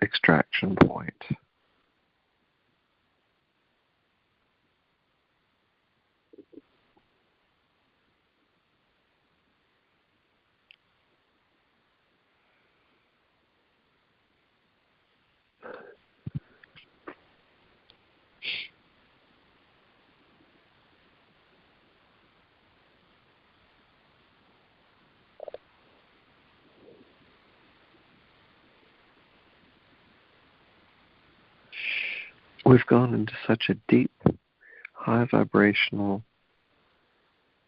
extraction point. We've gone into such a deep, high vibrational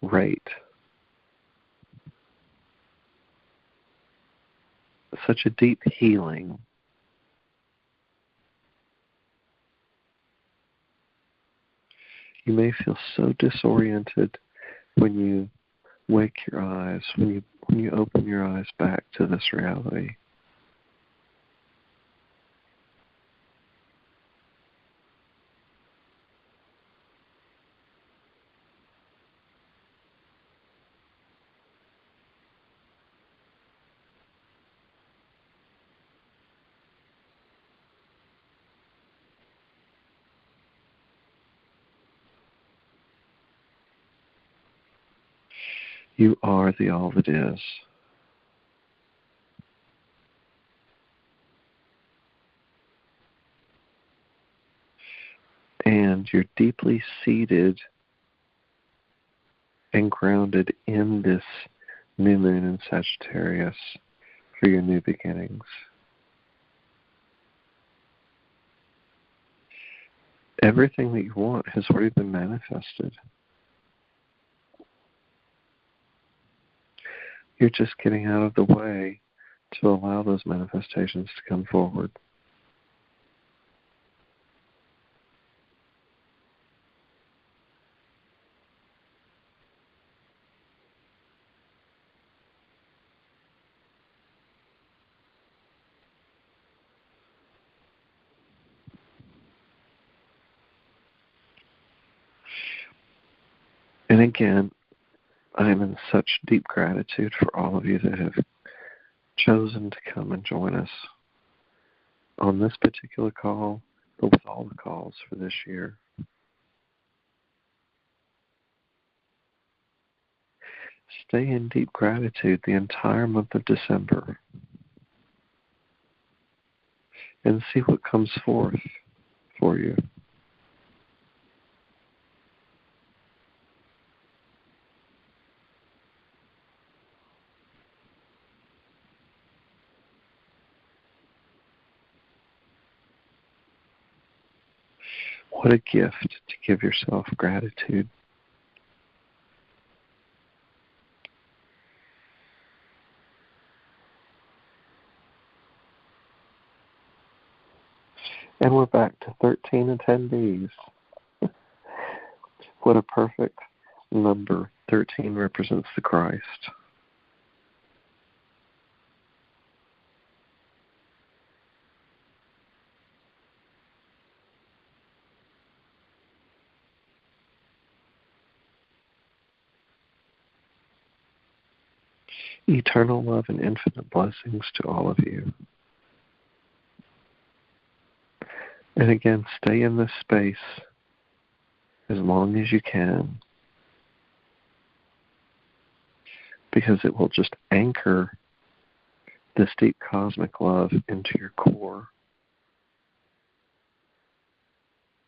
rate, such a deep healing. You may feel so disoriented when you wake your eyes, when you open your eyes back to this reality. You are the all that is. And you're deeply seated and grounded in this new moon in Sagittarius for your new beginnings. Everything that you want has already been manifested. You're just getting out of the way to allow those manifestations to come forward. And again, I am in such deep gratitude for all of you that have chosen to come and join us on this particular call, but with all the calls for this year. Stay in deep gratitude the entire month of December. and see what comes forth for you. What a gift to give yourself gratitude. And we're back to 13 attendees. What a perfect number. 13 represents the Christ. Eternal love and infinite blessings to all of you. And again, stay in this space as long as you can, because it will just anchor this deep cosmic love into your core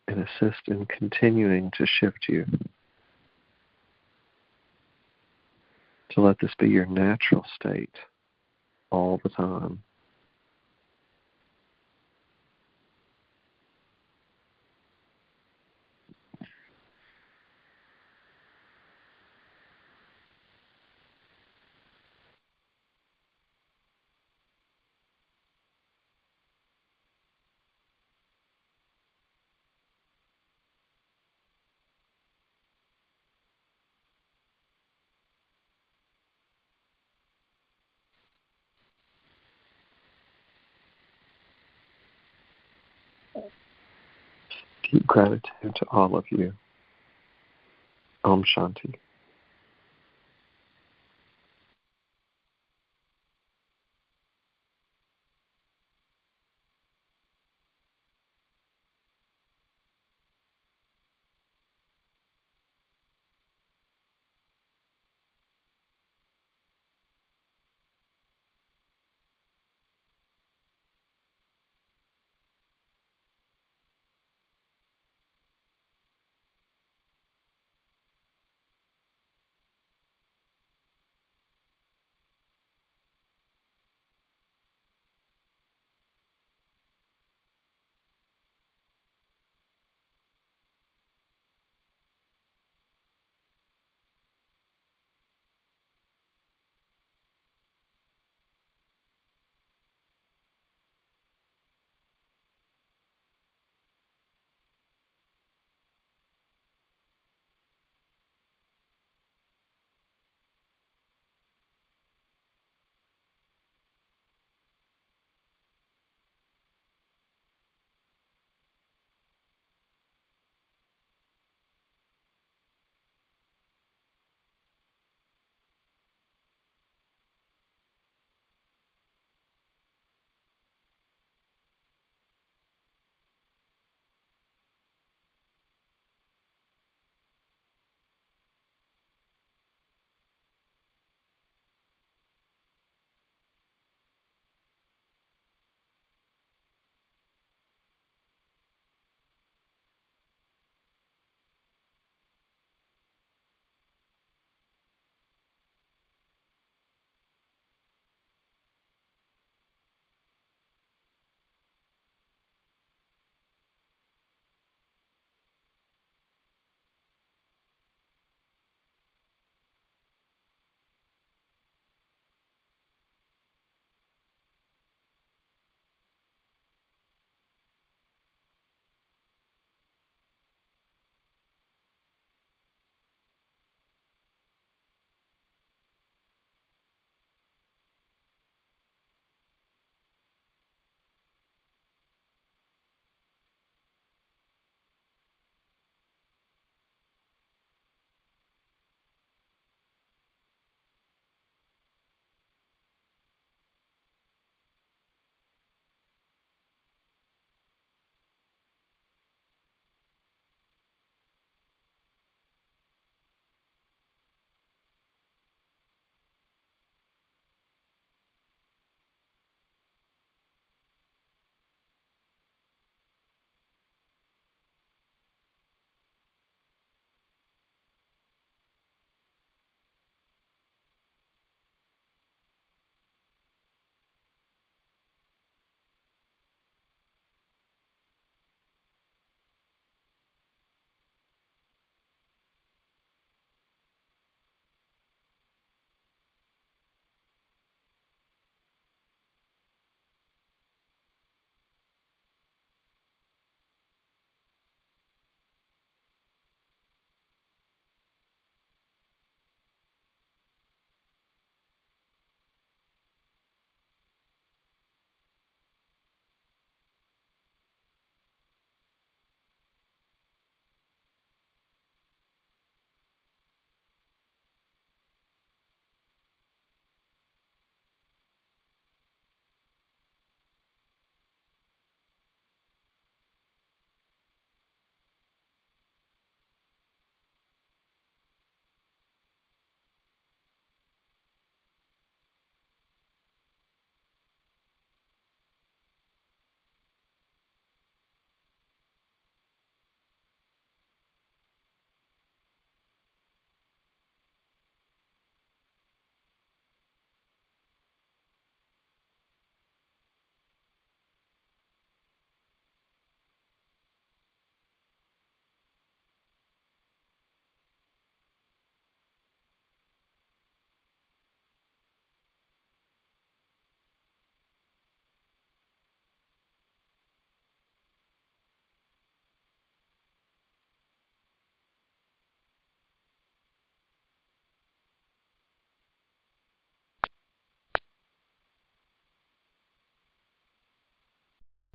and assist in continuing to shift you to let this be your natural state all the time. Deep gratitude to all of you. Om Shanti.